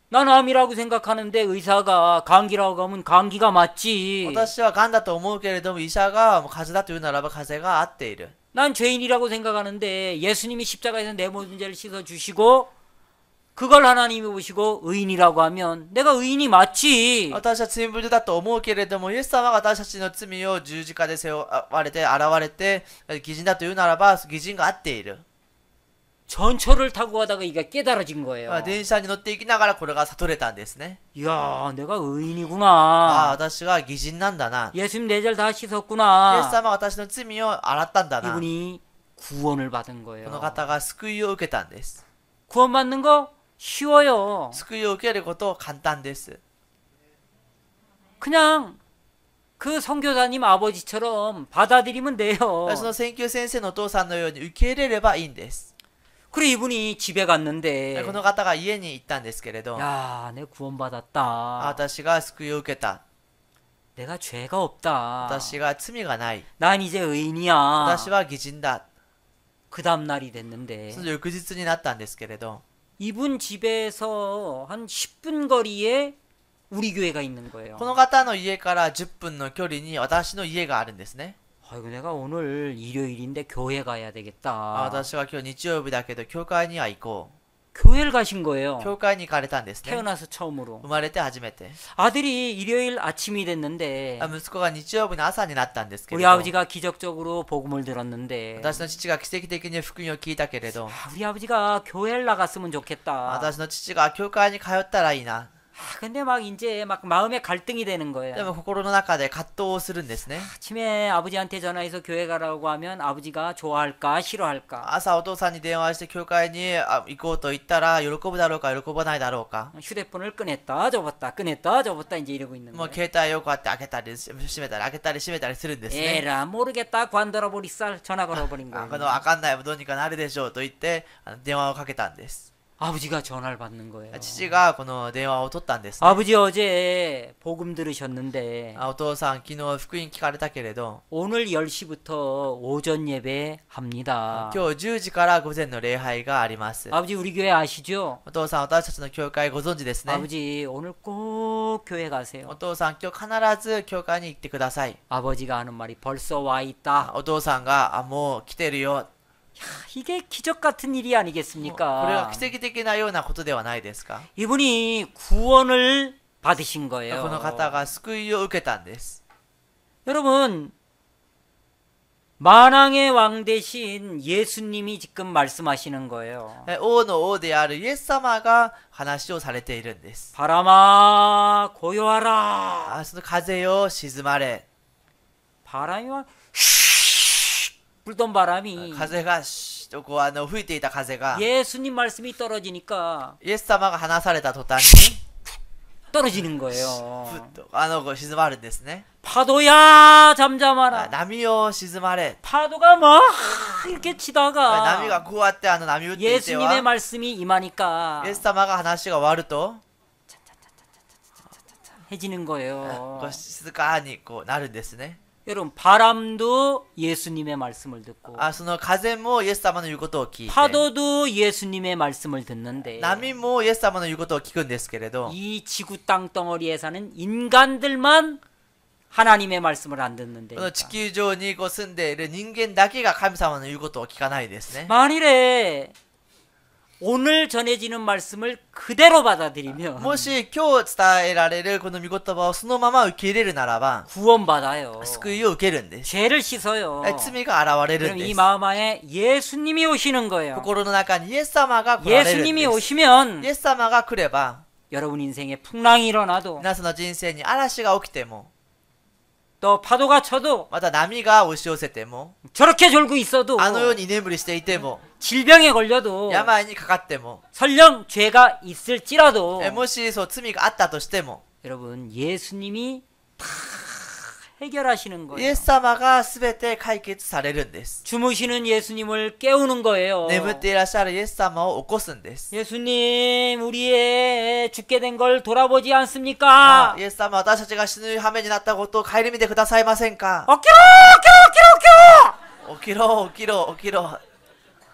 난 암이라고 생각하는데 의사가 감기라고 하면 감기가 맞지. 私は癌だと思うけれども、医者が風邪だというならば風邪が合っている。 난 죄인이라고 생각하는데 예수님이 십자가에서 내 모든 죄를 씻어주시고 그걸 하나님이 보시고 의인이라고 하면 내가 의인이 맞지. 私は罪深だと思うけれども、イエス様が私たちの罪を十字架で背負われて、現れて、義人だというならば、義人が合っている。 전철을 타고 가다가 이게 깨달아진 거예요. 電車に乗っていきながらこれが悟れたんですね。 이야, 내가 ああ、 의인이구나. 私が義人なんだな。 예수님 내 죄를 다 イエス 씻었구나. 様は私の罪を洗ったんだな。こ 이분이 구원을 받은 の 거예요. 方が救いを受けたんです。 구원받는 거 쉬워요. 救いを受けること簡単です。 그냥 그 선교사님 아버지처럼 받아들이면 돼요. その選挙先生のお父さんのように受け入れればいいんです。 그래 이분이 집에 갔는데 この方が家に行ったんですけれど、 야, 내 구원받았다. 私が救いを受けた。 내가 죄가 없다. 私が罪がない。 난 이제 의인이야. 私は義人だ。 그 다음 날이 됐는데 その翌日になったんですけれど、 이분 집에서 한 10분 거리에 우리 교회가 있는 거예요. この方の家から10分の距離に私の家があるんですね。 아이고 내가 오늘 일요일인데 교회 가야 あ、 되겠다. 私は今日日曜日だけど教会には行こ 교회를 가신 거예요. う。教会に行かれたんですね。 태어나서 처음으로. 生まれて初めて。 아들이 일요일 아침이 됐는데 息子が日曜日の朝になったんですけれ 우리 ど、 아버지가 기적적으로 복음을 들었는데 私の父が奇跡的に福音を聞いたけれど、 우리 아버지가 교회를 나갔으면 좋겠다. 私の父が教会に通ったらいいな。 근데 막 이제 막 마음에 갈등이 되는 で 거예요. も心の中で葛藤をするんですね。 아침에 아버지한테 전화해서 교회 가라고 하면 아버지가 좋아할까 싫어할까. 朝お父さんに電話して教会に行こうと言ったら喜ぶだろうか喜ばないだろうか。 휴대폰을 꺼냈다 접었다 꺼냈다 접었다 이제 이러고 있는 もう 거예요. 携帯をこうやって開けたり閉めたり開けたり閉めたりするんですね。 에라 모르겠다 관둬라버리 쌀 전화 걸어버린 こ 거예요. のわかんないどうにかなるでしょうと言って電話をかけたんです。 아버지가 전화를 받는 거예요. 父がこの電話を取ったんですね。 아버지 어제 복음 들으셨는데 お父さん昨日福音聞かれたけれど、 오늘 10시부터 오전 예배 합니다. 今日10時から午前の礼拝があります。 아버지 우리 교회 아시죠? お父さん私たちの教会ご存知ですね。 아버지 오늘 꼭 교회 お 가세요. 父さん今日必ず教会に行ってください。 아버지가 하는 말이 벌써 와 있다. お父さんがもう来てるよ。 이게 기적 같은 일이 これは 아니겠습니까? 奇跡的なようなことではないですか。 이분이 구원을 받으신 こ 거예요. の方が救いを受けたんです。 여러분 만왕의 왕 대신 예수님이 지금 말씀하시는 거예요. 王の王であるイエス様が話をされているんです。 바람아 고요하라. その風よ静まれ。 바람이 막 불던 바람이 風がシュッとこう吹いていた風が 예수님 말씀이 떨어지니까 イエス様が話された途端に 떨어지는 ふっ 거예요. とこう静まるんですね。 파도야 잠잠하라. 波よ静まれ。 파도가 막 이렇게 波 치다가 がこうやって波打っていて 예수님의 は 말씀이 임하니까 イエス様が話が終わると 해지는 こ 거예요. う静かにこうなるんですね。 여러분 바람도 예수님의 말씀을 듣고 その風もイエス様の言うことを聞いて、 파도도 예수님의 말씀을 듣는데 波もイエス様の言うことを聞くんですけれど、 이 지구 땅덩어리에 사는 인간들만 하나님의 말씀을 안 듣는데 この地球上にこう住んでいる人間だけが神様の言うことを聞かないですね。 만일에 오늘 전해지는 말씀을 그대로 받아들이면 もし今日伝えられるこの御言葉をそのまま受け入れるならば 구원받아요. 救いを受けるんです。 죄를 씻어요. 罪が現れる 그럼 んで 이 す。 마음 안에 예수님이 오시는 거예요. 心の中にイエス様が来られるん 예수님이 です。 오시면 イエス様が来れば 여러분 인생에 풍랑이 일어나도 皆さんの人生に嵐が起きても、 또 파도가 쳐도 また波が押し寄せても、 저렇게 졸고 있어도 あのように居眠りしていても、 질병에 걸려도 病にかかっても、 설령 죄가 있을지라도 もしそう罪があったとしても、 여러분 예수님이 다 해결하시는 イ 거예요. エス様が全て解決されるんです。 주무시는 예수님을 깨우는 거예요. 眠っていらっしゃるイエス様を起こすんです。 예수님 우리의 죽게 된 걸 돌아보지 않습니까? イエス様、私たちが死ぬ羽目になったことを顧みてくださいませんか。 어, 껴! 起きろ起きろ起きろ。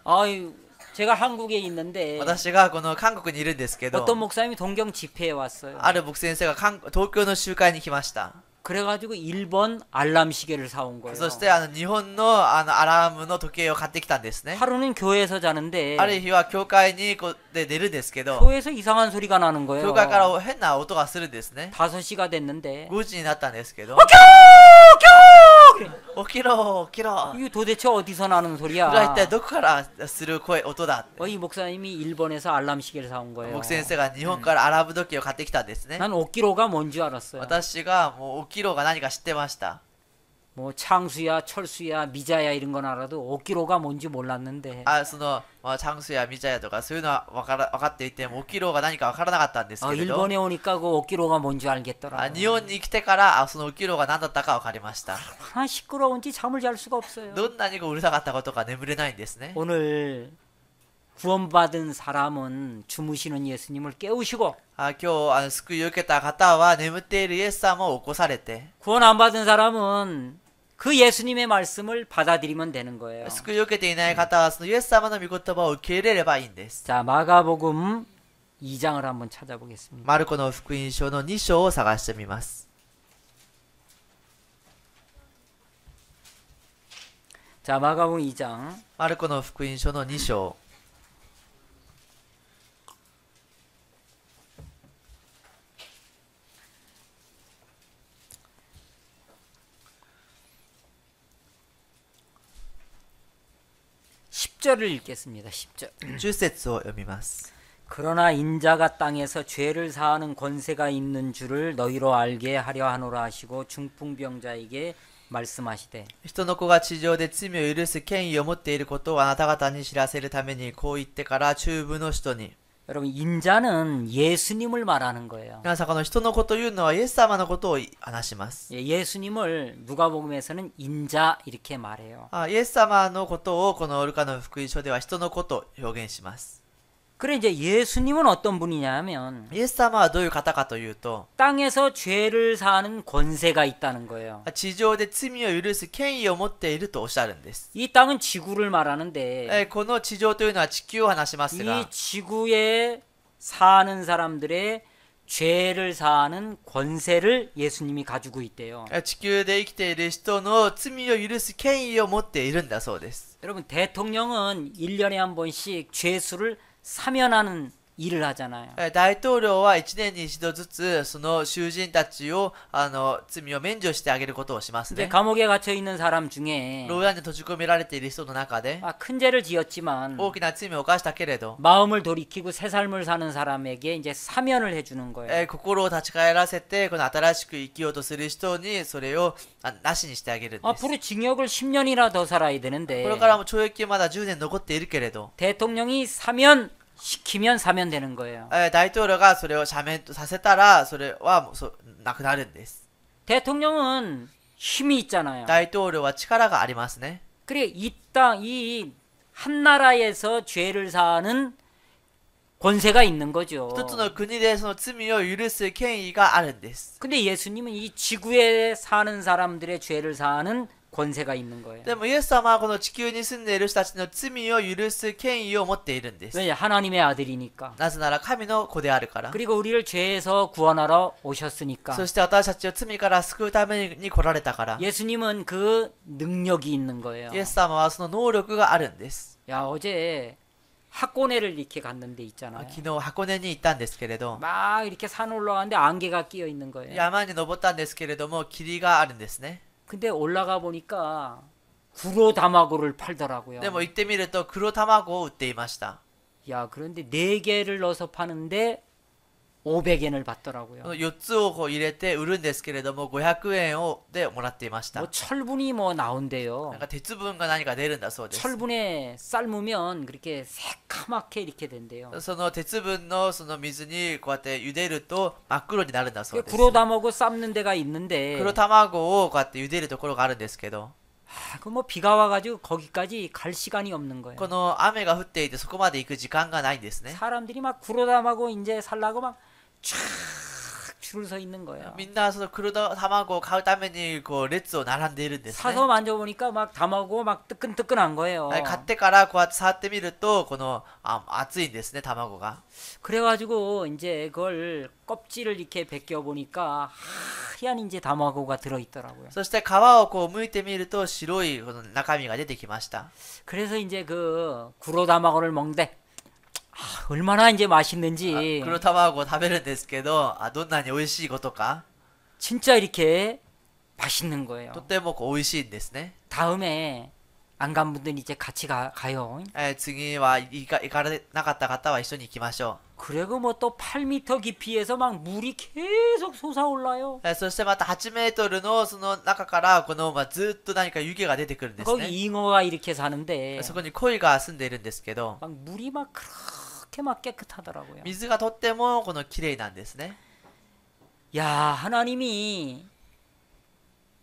아유, 제가 한국에 있는데 私がこの韓国にいるんですけど、 어떤 목사님이 동경 집회에 왔어요. ある牧師先生が東京の集会に来ました。 그래가지고 일본 알람 시계를 사온 거예요. そして日本のアラームの時計を買ってきたんですね。 하루는 교회에서 자는데 ある日は教会にで寝るんですけど、 교회에서 이상한 소리가 나는 거예요. 教会から変な音がするんですね。 5시가 됐는데 5時になったんですけど、 그래. 起きろ起きろ、 이게 도대체 어디서 나는 それは一 소리야? 体どこからする音だ。 이 목사님이 일본에서 알람 시계를 사온 거예요. 僕先生が日本からアラーム時計を買ってきたんですね。 난 오키로가 뭔지 알았어요. 私がもう起きろが何か知ってました。 뭐 창수야, 철수야, 미자야 이런 건 알아도 오키로가 뭔지 몰랐는데 その、チャンスやミジャヤとかそういうのは分かっていても、起きろが何か分からなかったんですけれど、 일본에 오니까 그 오키로가 뭔지 알겠더라고요. 日本に来てからその起きろが何だったか分かりました。 아, 시끄러운지 잠을 잘 수가 없어요. どんなにうるさかったことか眠れないんですね。 오늘 구원받은 사람은 주무시는 예수님을 깨우시고 今日救いを受けた方は眠っているイエス様を起こされて、 구원 안 받은 사람은 그 예수님의 말씀을 받아들이면 되는 거예요. 救いを受けていない方はそのイエス様の御言葉を受け入れればいいんです。 자, 마가복음 2장을 한번 찾아보겠습니다. マルコの福音書の2章を探してみます。 자, 마가복음 2장 マルコの福音書の2章。 10절을 읽겠습니다. 10절. 10節を読みます。 그러나 인자가 땅에서 죄를 사하는 권세가 있는 줄을 너희로 알게 하려 하노라 하시고 중풍병자에게 말씀하시되 人の子が地上で罪を許す権威を持っていることをあなた方に知らせるためにこう言ってから中部の人に。 여러분 인자는 예수님을 말하는 거예요. 皆さんこの人の子というのはイエス様のことを話します。 예수님을 누가복음에서는 인자 이렇게 말해요. イエス様のことをこのルカの福音書では人の子と表現します。 그래 이제 예수님은 어떤 분이냐면 イエス様はどういう方かというと、 땅에서 죄를 사하는 권세가 있다는 거예요. 地上で罪を許す権威を持っているとおっしゃるんです。 이 땅은 지구를 말하는데 この地上というのは地球を話しますが、 이 지구에 사는 사람들의 죄를 사하는 권세를 예수님이 가지고 있대요. 地球で生きている人の罪を許す権威を持っているんだそうです。 여러분 대통령은 1년에 한 번씩 죄수를 사면하는 일을 하잖아요. 大統領は1年に一度ずつその囚人たちを罪を免除してあげることをします 이제 ね。 감옥에 갇혀 있는 사람 중에 牢屋に閉じ込められている人の中で 큰 죄를 지었지만 大きな罪を犯したけれど、 마음을 돌이키고 새 삶을 사는 사람에게 이제 사면을 해주는 거예요. 心を立ち返らせてこの新しく生きようとする人にそれをなしにしてあげるんです。 앞으로 징역을 10년이나 더 살아야 こ 되는데 れからも懲役まだ10年残っているけれど、 대통령이 사면 시키면 사면 되는 거예요. 大統領がそれを赦免させたらそれはもうなくなるんです。 대통령은 힘이 있잖아요. 大統領は力がありますね。 그래 이 땅, 이 한 나라에서 죄를 사하는 권세가 있는 거죠. 一つの国でその罪を許す権威があるんです。 근데 예수님은 이 지구에 사는 사람들의 죄를 사하는 권세가 있는 거예요. でもイエス様はこの地球に住んでいる人たちの罪を許す権威を持っているんです。 왜냐 하나님의 아들이니까. なぜなら神の子であるから。 그리고 우리를 죄에서 구원하러 오셨으니까. そして私たちを罪から救うために来られたから。 예수님은 그 능력이 있는 거예요. イエス様はその能力があるんです。 야 어제 학고내를 이렇게 갔는데 있잖아요. 昨日箱根に行ったんですけれど、 막 이렇게 산 올라가는데 안개가 끼어 있는 거예요. 山に登ったんですけれども霧があるんですね。 근데 올라가 보니까 구로다마고를 팔더라고요. でも行ってみると黒卵を売っていました。 야 그런데 4개를 넣어서 파는데 500엔을 받더라고요. 4つをこう入れて売るんですけれども500円をでもらっていました。 뭐 철분이 뭐 나온대요. なんか鉄分が何か出るんだそうです。 철분에 삶으면 그렇게 새카맣게 이렇게 된대요. その鉄分のその水にこうやって茹でると真っ黒になるんだそうです。 구로다마고 삶는 데가 있는데 黒卵をこうやって茹でるところがあるんですけど、 그 뭐 비가 와가지고 거기까지 갈 시간이 없는 거예요. この雨が降っていてそこまで行く時間がないんですね。 사람들이 막 구로다마고 이제 살라고 막 쫙 줄을 서 있는 거야. みんなその黒卵を買うためにこう列を並んでいるんですね。 사서 만져보니까 막 담하고 막 뜨끈뜨끈한 거예요. 買ってからこうやって触ってみるとこの熱いんですね、卵が。 그래가지고 이제 그걸 껍질을 이렇게 벗겨 보니까 하얀 이제 담하고가 들어있더라고요. そして皮をこう剥いてみると白いこの中身が出てきました。 그래서 이제 그 구로 담하고를 먹는데 얼마나 이제 맛있는지 黒卵を食べるんですけど、どんなに美味しいことか、 진짜 이렇게 맛있는 거예요. とってもこう美味しいんですね。 다음에 안 간 분들은 이제 같이 가요. 次は行かれなかった方は一緒に行きましょ 그리고 뭐 또 8m 깊이에서 막 물이 계속 솟아올라요. う。そしてまた8メートルのその中からこの、ずっと何か湯気が出てくるんです 거기 ね。 잉어가 이렇게 사는데 そこに鯉が住んでいるんですけど、 막 물이 막 그렇게 막 깨끗하더라고요. 水がとってもこの綺麗なんですね。 야, 하나님이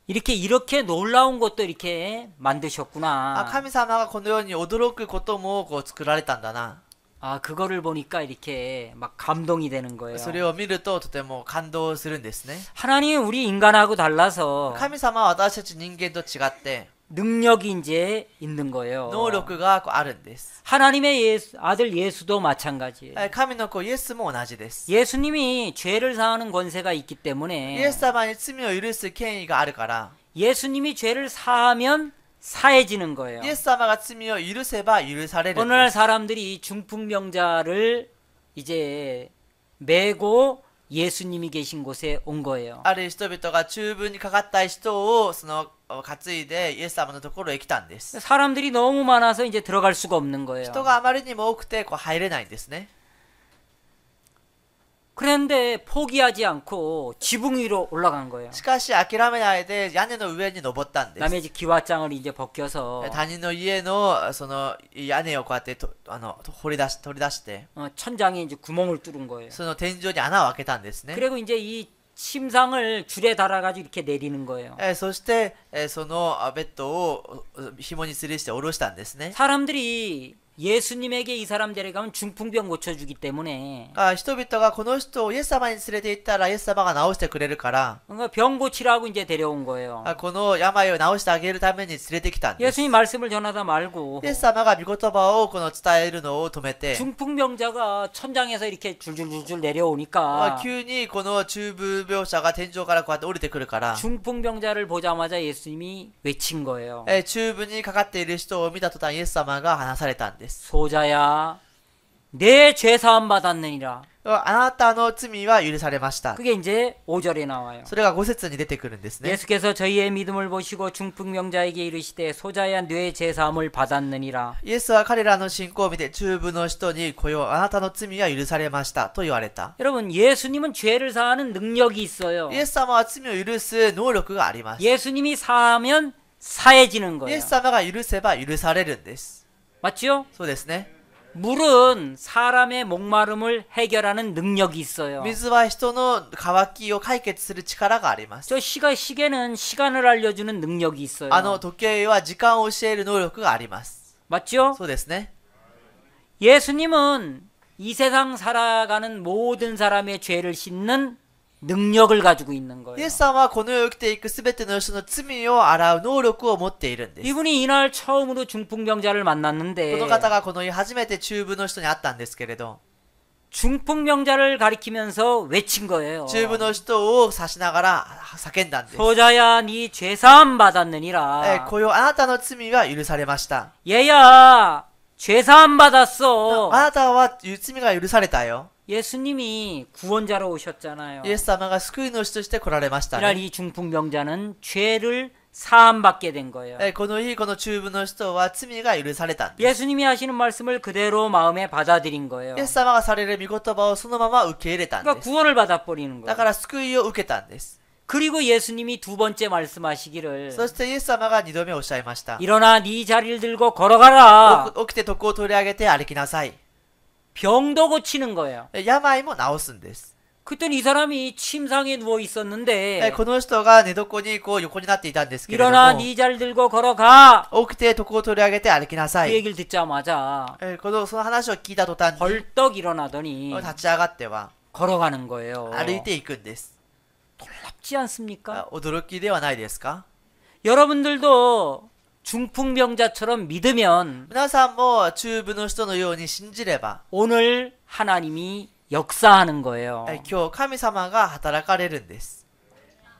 이렇게 놀라운 것도 이렇게 만드셨구나. 神様がこのように驚くこともこう作られたんだな。 아, 그거를 보니까 이렇게 막 감동이 되는 거예요. それを見るととても感動するんですね。 하나님은 우리 인간하고 달라서 神様は私たち人間と違って 능력이 이제 있는 거예요. 能力がこうあるんです。 하나님의 아들 예수도 마찬가지예요. 神の子イエスも同じです。 예수님이 죄를 사하는 권세가 있기 イ 때문에 エス様に罪を許す権威があるから、 예수님이 죄를 사하면 사해지는 거예요. イエス様が罪を許せば許される 어느 ん 날 です。 사람들이 중풍병자를 이제 메고 예수님이 계신 곳에 온 거예요. ある人々が中風にかかった人をその担いでイエス様のところへ来たんです。 사람들이 너무 많아서 이제 들어갈 수가 없는 거예요. 人があまりにも多くてこう入れないんですね。 그런데 포기하지 않고 지붕 위로 올라간 거예요. しかし諦めないで屋根の上に登ったんです。 남의 집 기와장을 이제 벗겨서 他人の家のその屋根をこうやって取り出して 천장에 이제 구멍을 뚫은 거예요. その天井に穴を開けたんですね。 그리고 이제 이 침상을 줄에 달아가지고 이렇게 내리는 거예요. そして、そのベッドを紐に吊るして下ろしたんですね。 사람들이 예수님에게 이 사람 데려가면 중풍병 고쳐주기 때문에 人々がこの人をイエス様に連れて行ったらイエス様が治してくれるから、 그러니까 병 고치라고 이제 데려온 거예요. この病を治してあげるために連れてきたんです。 예수님 말씀을 전하다 말고 イエス様が御言葉をこの伝えるのを止めて、 중풍병자가 천장에서 이렇게 줄줄줄줄 내려오니까 急にこの中風病者が天井からこうやって降りてくるから、 중풍병자를 보자마자 예수님이 외친 거예요. 中風にかかっている人を見た途端イエス様が話されたんです。 소자야, 내 죄 사함 받았느니라. あなたの罪は許されました。 그게 이제 5절에 나와요. それが5節に出てくるんですね。 예수께서 저희의 믿음을 보시고 중풍병자에게 이르시되 소자야 뇌 죄 사함을 받았느니라. イエスは彼らの信仰を見て中部の人にこよあなたの罪は許されましたと言われた。 여러분 예수님은 죄를 사하는 능력이 있어요. イエス様は罪を許す能力があります。 예수님이 사하면 사해지는 イ 거예요. エス様が許せば許されるんです。 맞죠? そうですね。 물은 사람의 목마름을 해결하는 능력이 있어요. 水は人の渇きを解決する力があります。 저 시계는 시간을 알려주는 능력이 있어요. 時計は時間を教える能力があります。 맞죠? そうですね。 예수님은 이 세상 살아가는 모든 사람의 죄를 씻는 능력을 가지고 있는 イ 거예요. エス様はこの世を生きていくすべての人の罪を洗う能力を持っているんです。 이분이 이날 처음으로 중풍병자를 こ 만났는데 の方がこの日初めて中部の人に会ったんですけれど、 중풍병자를 가리키면서 외친 거예요. 中部の人を指しながら叫んだんです。 소자야 네 죄사함 받았느니라. こよあなたの罪は許されました。 얘야 죄사함 받았어. あなたは罪が許されたよ。 예수님이 구원자로 오셨잖아요. イエス様が救い主として来られました 이날 ね。 이 중풍병자는 죄를 사함받게 된 거예요. この日この中部の人は罪が許されたんです。 예수님이 하시는 말씀을 그대로 마음에 받아들인 거예요. イエス様がされる御言葉をそのまま受け入れたん 그러니까 です。 구원을 받아버리는 だ 거예요. から救いを受けたんです。 그리고 예수님이 두 번째 말씀하시기를 そしてイエス様が2度目おっしゃいました。 일어나 네 자리를 들고 걸어가라. 起きて床を取り上げて歩きなさい。 병도 고치는 거예요. 病も治すんです。 그랬더니 이 사람이 침상에 누워 있었는데 この人が寝床にこう横になっていたんですけれど 일어나 も、 네 자리를 들고 걸어가. 起きて床を取り上げて歩きなさ 그 い。 얘기를 듣자마자 その話を聞いた途端に 벌떡 일어나더니 立ち上がっては 걸어가는 거예요. 歩いていくんです。 놀랍지 않습니까? 驚きではないですか？ 여러분들도 중풍병자처럼 믿으면 皆さんも中部の人のように信じれば、 오늘 하나님이 역사하는 거예요. 今日神様が働かれるんです。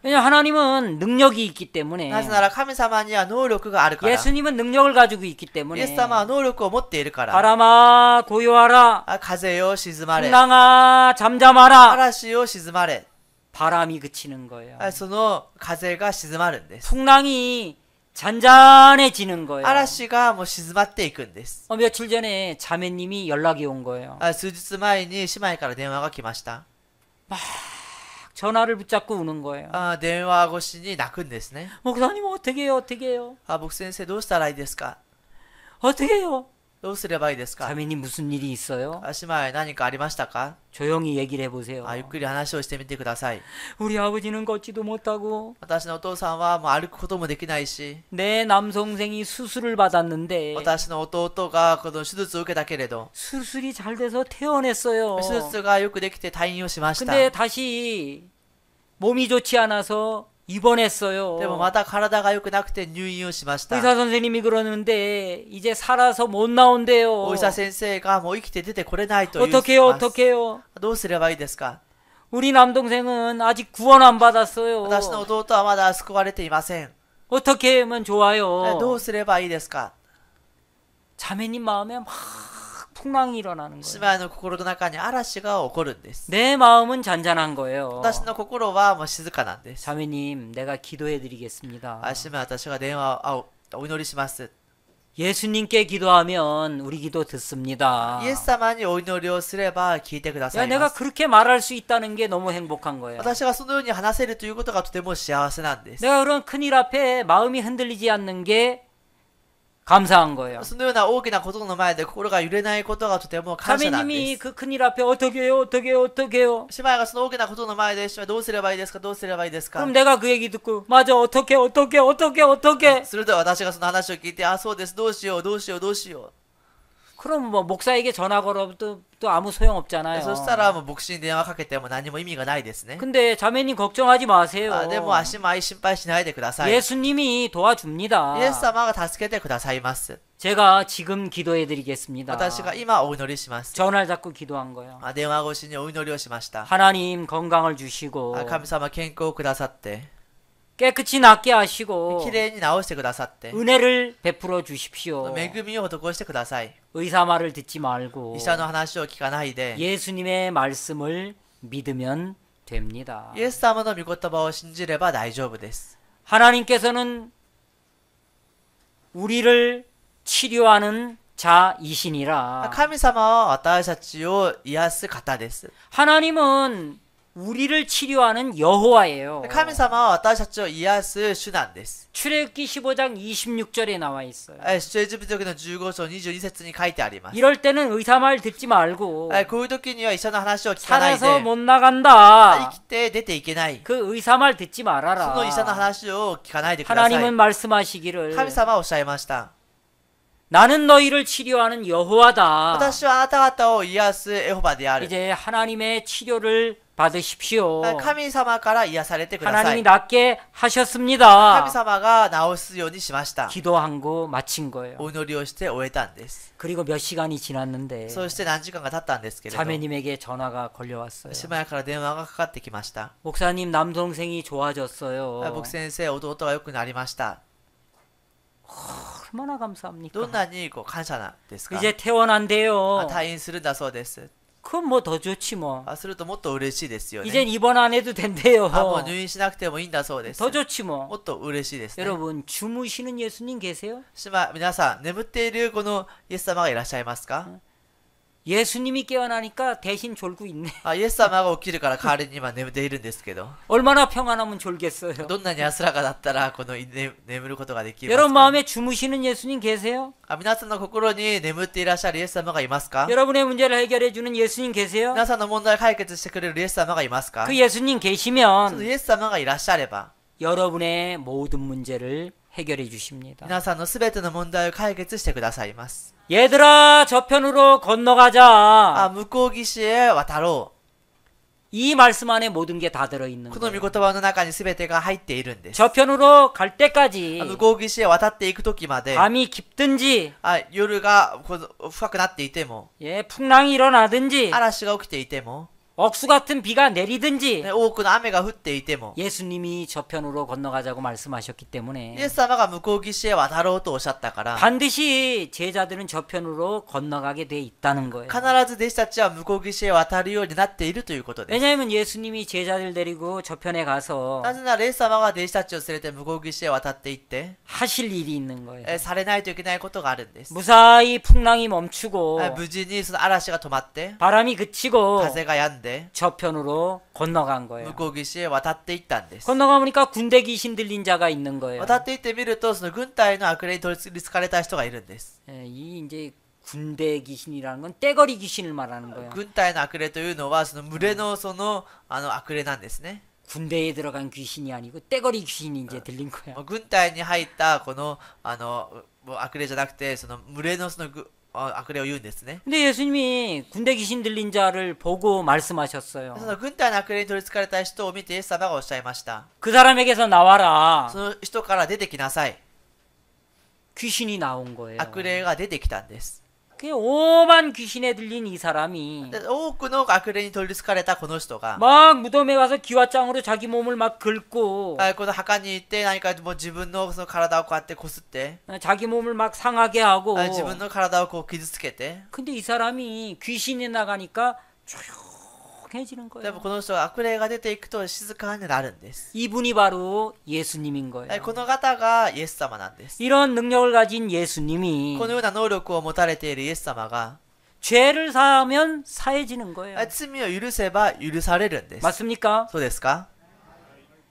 왜냐하면 하나님은 능력이 있기 때문에 なぜなら神様には能力があるから。 예수님은 능력을 가지고 있기 イエ 때문에 ス様は能力を持っているから。 바람아 고요하라 風よ静まれ。 풍랑아 잠잠하라 嵐よ静まれ。 바람이 그치는 거예요. その風が静まるんです。 풍랑이 잔잔해지는 거예요. 嵐がもう静まっていくんです。 며칠 전에 자매님이 연락이 온 거예요. 数日前に姉妹から電話が来ました。 전화를 붙잡고 우는 거예요. 電話越しに泣くんですね。 목사님 어떻게 해요? 어떻게 해요? 僕先生どうしたらいいですか？ 어떻게 해요? どうすればいいですか？ 자매님 무슨 일이 있어요? 姉妹何かありましたか？ 조용히 얘기를 해보세요. ゆっくり話をしてみてください。 우리 아버지는 걷지도 못하고 私のお父さんはもう歩くこともできないし、 내 남동생이 수술을 받았는데 私の弟がこの手術を受けたけれど、 수술이 잘 돼서 퇴원했어요. 手術がよくできて退院をしました。 근데 다시 몸이 좋지 않아서 입원했어요. でもまた体が良くなくて入院をしました。 의사 선생님이 그러는데 이제 살아서 못 나온대요. お医者先生がもう生きて出てこれないと言います。 어떡해요? 어떡해요? どうすればいいですか？ 우리 남동생은 아직 구원 안 받았어요. 私の弟はまだ救われていません。 어떻게 하면 ど 좋아요? うすればいいですか？ 자매님 마음에 막 풍랑이 일어나는 姉 거예요. 妹の心の中に嵐が起こるんです。 내 마음은 잔잔한 거예요. 私の心はもう静かなんです。 자매님, 내가 기도해 드리겠습니다. 姉妹、私が電話をお祈りします。 예수님께 기도하면 우리 기도 듣습니다. イエス様にお祈りをすれば聞いてくださ 야, いま 내가 す。 그렇게 말할 수 있다는 게 너무 행복한 거예요. 私がそのように話せるということがとても幸せなんです。 내가 그런 큰일 앞에 마음이 흔들리지 않는 게 감사한 거예요. そのような大きなことの前で心が揺れないことがとても感謝なんで 자매님이 す。 그 큰일 앞에 어떻게 해요? 어떻게 해요? 어떻게 해요? 姉妹がその大きなことの前で姉妹どうすればいいですか？どうすればいいですか？ 그럼 내가 그 얘기 듣고 맞아 어떻게 어떻게 すると私がその話を聞いて、そうです、どうしよう、どうしよう、どうしよ 그럼 뭐 목사에게 전화 걸어도 또 아무 소용 う。 없잖아요. そしたらもう牧師に電話かけても何も意味がないですね。 근데 자매님 걱정하지 마세요. でも姉妹心配しないでください。イエ 예수님이 도와줍니다. ス様が助けてくださいます。 제가 지금 기도해 드리겠습니다. 私が今お祈りします。 전화를 잡고 기도한 거예요. 電話越しにお祈りをしました。 하나님 건강을 주시고 神様健康をくださって、 깨끗이 낫게 하시고 きれいに治してくださって、 은혜를 베풀어 주십시오. 恵みを施してください。 의사 말을 듣지 말고 医者の話を聞かないで、 예수님의 말씀을 믿으면 됩니다. イエス様の御言葉を信じれば大丈夫です。 하나님께서는 우리를 치료하는 자이시니라. 神様は私たちを癒す方です。 하나님은 우리를 치료하는 여호와예요. 神様は私たちを癒す主なんです。 출애굽기 15장 26절에 나와 있어요. 出エジプト記の15章22節に書いてあります。 이럴 때는 의사 말 듣지 말고 こういう時には医者の話を聞かないで、 살아서 못 生 나간다. きて出ていけない。 그 의사 말 듣지 その医者の 말아라. 話を聞かないでください。 하나님은 말씀하시기를 神様はおっしゃいました。 나는 너희를 치료하는 여호와다. 私はあなた方を癒すエホバである。 이제 하나님의 치료를 받으십시오. 神様から癒されてくださ 하나님이 い。 낫게 하셨습니다. 神様が治すようにしました。 기도한 거 마친 거예요. お祈りをして終えたんです。 그리고 몇 시간이 지났는데 そして何時間が経ったんですけれど、姉 자매님에게 전화가 걸려왔어요. 妹から電話がかかってきました。 목사님 남동생이 좋아졌어요. 僕先生、弟が良くなりました。 얼마나 감사합니까? どんなに感謝なんですか？ 이제 퇴원한대요. 退院するんだそうです。 그럼 뭐 더 좋지 뭐. するともっと嬉しいですよね。 이젠 입원 안 해도 된대요. もう入院しなくてもいいんだそうです。 더 좋지 뭐. もっと嬉しいですね。 여러분 주무시는 예수님 계세요? 皆さん、眠っているこのイエス様がいらっしゃいますか？ 예수님이 깨어나니까 대신 졸고 있네. イエス様が起きるから代わりに今眠っているんですけど、 얼마나 평안하면 졸겠어요. どんなに安らかだったら眠ることができます 여러분 か？ 마음에 주무시는 예수님 계세요? 皆さんの心に眠っていらっしゃるイエス様がいますか？ 여러분의 문제를 해결해 주는 예수님 계세요? 皆さんの問題を解決してくれるイエス様がいますか？ 그 예수님 その 계시면 イエス様がいらっしゃれば、 여러분의 모든 문제를 해결해 주십니다. 皆さんのすべての問題を解決してくださいます。 얘들아 저편으로 건너가자. 向こう岸へ渡ろ이 말씀 안에 모든 게 다 들어있는 この 거예요. 御言葉の中に全てが入っているんです。 저편으로 갈 때까지 向こう岸へ渡っていく時まで、 밤이 깊든지 夜が深くなっていても、 예, 풍랑이 일어나든지 嵐が起きていても、 억수 같은 비가 내리든지 多くの雨が降っていても、 예수님이 저편으로 건너가자고 말씀하셨기 イエ 때문에 ス様が向こう岸へ渡ろうとおっしゃったから、 반드시 제자들은 저편으로 건너가게 돼 있다는 거예요. 必ず弟子たちは向こう岸へ渡るようになっているということです。 왜냐하면 예수님이 제자들 데리고 저편에 가서 なぜならイエス様が弟子たちを連れて向こう岸へ渡っていって、 하실 일이 있는 거예요. されないといけないことがあるんです。 무사히 풍랑이 멈추고 無事にその嵐が止まって、 바람이 그치고 風が止んで、 저편으로 건너간 向 거예요. こう岸へ渡っていったんです。 건너가보니까 군대 귀신 들린 자가 있는 거예요. 渡っていってみると、その軍隊の悪霊に取りつかれた人がいるんです。 예, 이 이제 군대 귀신이라는 건 떼거리 귀신을 말하는 거예요. 軍隊の悪霊というのは、その群れの悪霊なんですね。 군대에 들어간 귀신이 아니고 떼거리 귀신이 이제 들린 거야. 軍隊に入ったもう悪霊じゃなくて、その群れの悪霊を言うんですね。 근데 예수님이 군대 귀신 들린 자를 보고 말씀하셨어요. その軍隊の悪霊に取りつかれた人を見てイエス様がおっしゃいました。 그 사람에게서 나와라. その人から出てきなさい。 귀신이 나온 거예요. 悪霊が出てきたんです。 그 오만 귀신에 들린 이 사람이 で多くの悪霊に取りつかれたこの人が、 막 무덤에 가서 기와장으로 자기 몸을 막 긁고 この墓に行って何かもう自分のその体をこうやってこすって、 자기 몸을 막 상하게 하고 自分の体をこう傷つけて、 근데 이 사람이 귀신이 나가니까 조용해지는 で 거예요. もこの人は悪霊が出ていくと静かになるんです。 이분이 바로 예수님인 거예요. この方がイエス様なんです。 이런 능력을 가진 예수님이 このような能力を持たれているイエス様が、 죄를 사하면 사해지는 거예요. 罪を許せば許されるんです。 맞습니까? そうですか？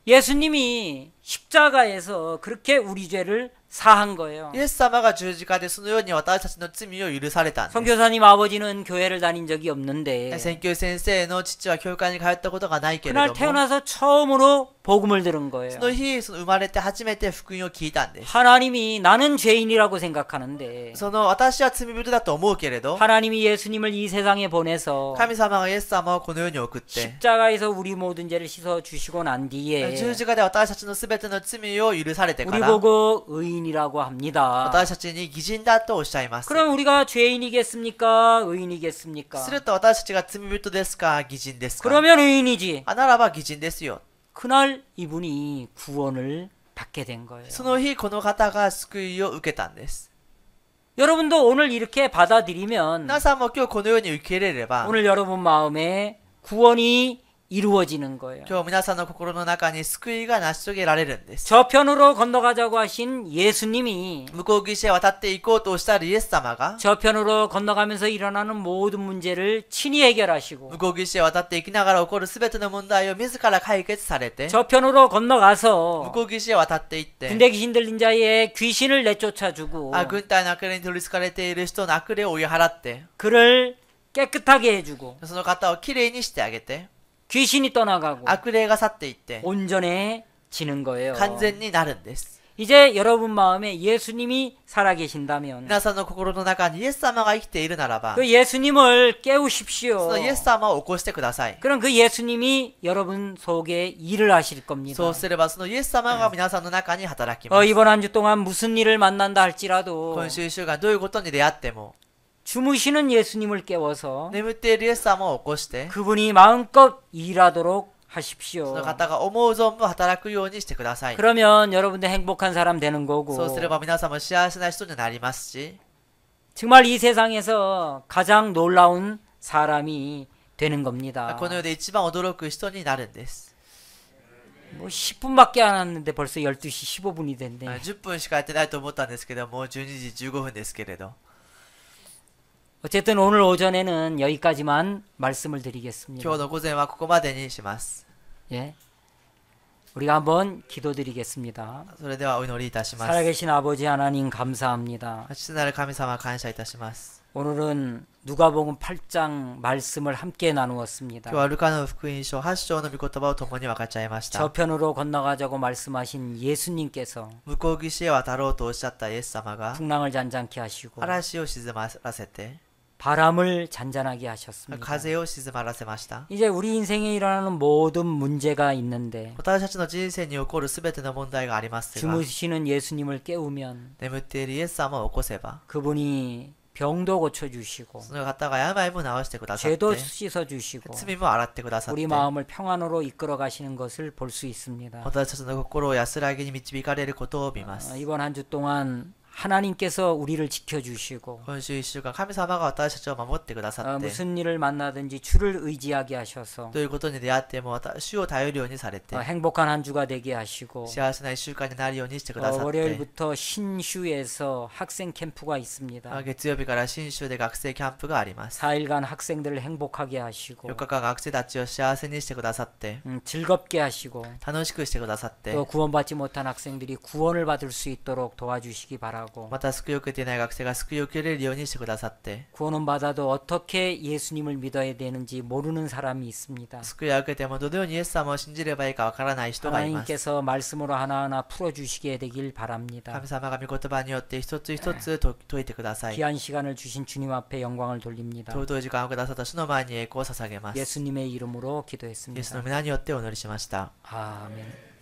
예수님이 십자가에서 그렇게 우리 죄를 사한 거예요. イエス様が十字架でそのように私たちの罪を許されたんです。 선교사님 아버지는 교회를 다닌 적이 없는데 宣教先生の父は教会に通ったことがないけれど 그날 も、 태어나서 처음으로 복음을 들은 거예요. その日生まれて初めて福音を聞いたんです。 하나님이 나는 죄인이라고 생각하는데 私は罪人だと思うけれど、 하나님이 예수님을 이 세상에 보내서 神様がイエス様をこの世に送って、 십자가에서 우리 모든 죄를 씻어 주시고 난 뒤에 十字架で私たちのすべての罪を許されてか 우리 ら、 보고 의인이라고 합니다. 私たちに義人だとおっしゃいます。 그럼 우리가 죄인이겠습니까? 의인이겠습니까? すると私たちが罪人ですか、義人ですか？ 그러면 의인이지. ならば義人ですよ。 그날 이분이 구원을 받게 된 거예요. その日この方が救いを受けたんです。 여러분도 오늘 이렇게 받아들이면 皆さんも今日このように受け入れれば、 오늘 여러분 마음에 구원이 이루어지는 거예요. 今日皆さんの心の中に救いが成し遂げられるんです。 저편으로 건너가자고 하신 예수님이 向こう岸へ渡っていこうとおっしゃるイエス様が、 저편으로 건너가면서 일어나는 모든 문제를 친히 해결하시고 向こう岸へ渡っていきながら起こるすべての問題を自ら解決されて、 저편으로 向 건너가서 こう岸へ渡っていって、 군대 귀신 들린 자의 귀신을 내쫓아주고 軍隊の悪霊に取りつかれている人の悪霊を追い払って、 그를 깨끗하게 해주고 その方をきれいにしてあげて、 귀신이 떠나가고 悪霊が去っていって、 온전해지는 거예요. 完全になるんです。 이제 여러분 마음에 예수님이 살아계신다면 皆さんの心の中にイエス様が生きているならば、 그 예수님을 そ 깨우십시오. のイエス様を起こしてください。 그럼 그 예수님이 여러분 속에 일을 하실 겁니다. そうすればそのイエス様が皆さんの中に働きます。 이번 한 주 동안 무슨 일을 만난다 할지라도 今週1週間どういうことに出会っても、 주무시는 예수님을 깨워서 眠っているイエス様を起こして、 그분이 마음껏 일하도록 そ 하십시오. の方が思う存分働くようにしてください。 그러면 여러분도 행복한 사람 되는 そう 거고 すれば皆さんも幸せな人になりますし、 정말 이 세상에서 가장 놀라운 사람이 되는 겁니다. この世で一番驚く人になるんです。 뭐 10분밖에 안 왔는데 벌써 12시 15분이 됐네. 10分しかやってないと思ったんですけど、もう12時15分ですけれど。 어쨌든 오늘 오전에는 여기까지만 말씀을 드리겠습니다. 今日の午前はここまでにします。 예. 우리가 한번 기도드리겠습니다. それではお祈りいたします。 살아계신 아버지 하나님 감사합니다. 父なる神様感謝いたします。 오늘은 누가복음 8장 말씀을 함께 今 나누었습니다. 日はルカの福音書8章の御言葉を共に分かち合いました。 저편으로 건너가자고 말씀하신 예수님께서 向こう岸へ渡ろうとおっしゃったイエス様が 풍랑을 잔잔케 하시고 嵐を沈まらせて、 바람을 잔잔하게 하셨습니다. 風を静まらせました。 이제 우리 인생에 일어나는 모든 문제가 있는데 私たちの人生に起こるすべての問題がありますが、 주무시는 예수님을 깨우면 眠っているイエス様を起こせば、 그분이 병도 고쳐주시고 その方が病も治してくださって、 죄도 씻어주시고 罪も洗ってくださっ 우리 て、 마음을 평안으로 이끌어 가시는 것을 볼 수 있습니다. 私たちの心を安らぎに導かれることを見ます。 이번 한 주 동안 하나님께서 우리를 지켜주시고 今週1週間、神様が私たちを守ってくださって、 무슨 일을 만나든지 주를 의지하게 하셔서 どういうことに出会っても主を頼るようにされて、 행복한 한 주가 되게 하시고 幸せな1週間になるようにしてくださって、 월요일부터 신슈에서 학생 캠프가 있습니다. 月曜日から新州で学生キャンプがあります。 4일간 학생들을 행복하게 하시고 4日間学生たちを幸せにしてくださって、 즐겁게 하시고 楽しくしてくださって、 또 구원받지 못한 학생들이 구원을 받을 수 있도록 도와주시기 바라고 また救いを受けていない学生が救いを受けれるようにしてくださって、 구원은 받아도 어떻게 예수님을 믿어야 되는지 모르는 사람이 있습니다. 救いを受けてもどのようにイエス様を信じればいいかわからない人がいます。 하나님께서 말씀으로 하나하나 풀어주시게 되길 바랍니다. 神様が御言葉によって一つ一つ説いてください。 귀한 시간을 주신 주님 앞에 영광을 돌립니다. 尊い時間をくださった主の前に栄光を捧げます。 예수님의 이름으로 イエス 기도했습니다. の皆によってお祈りしました。 아멘.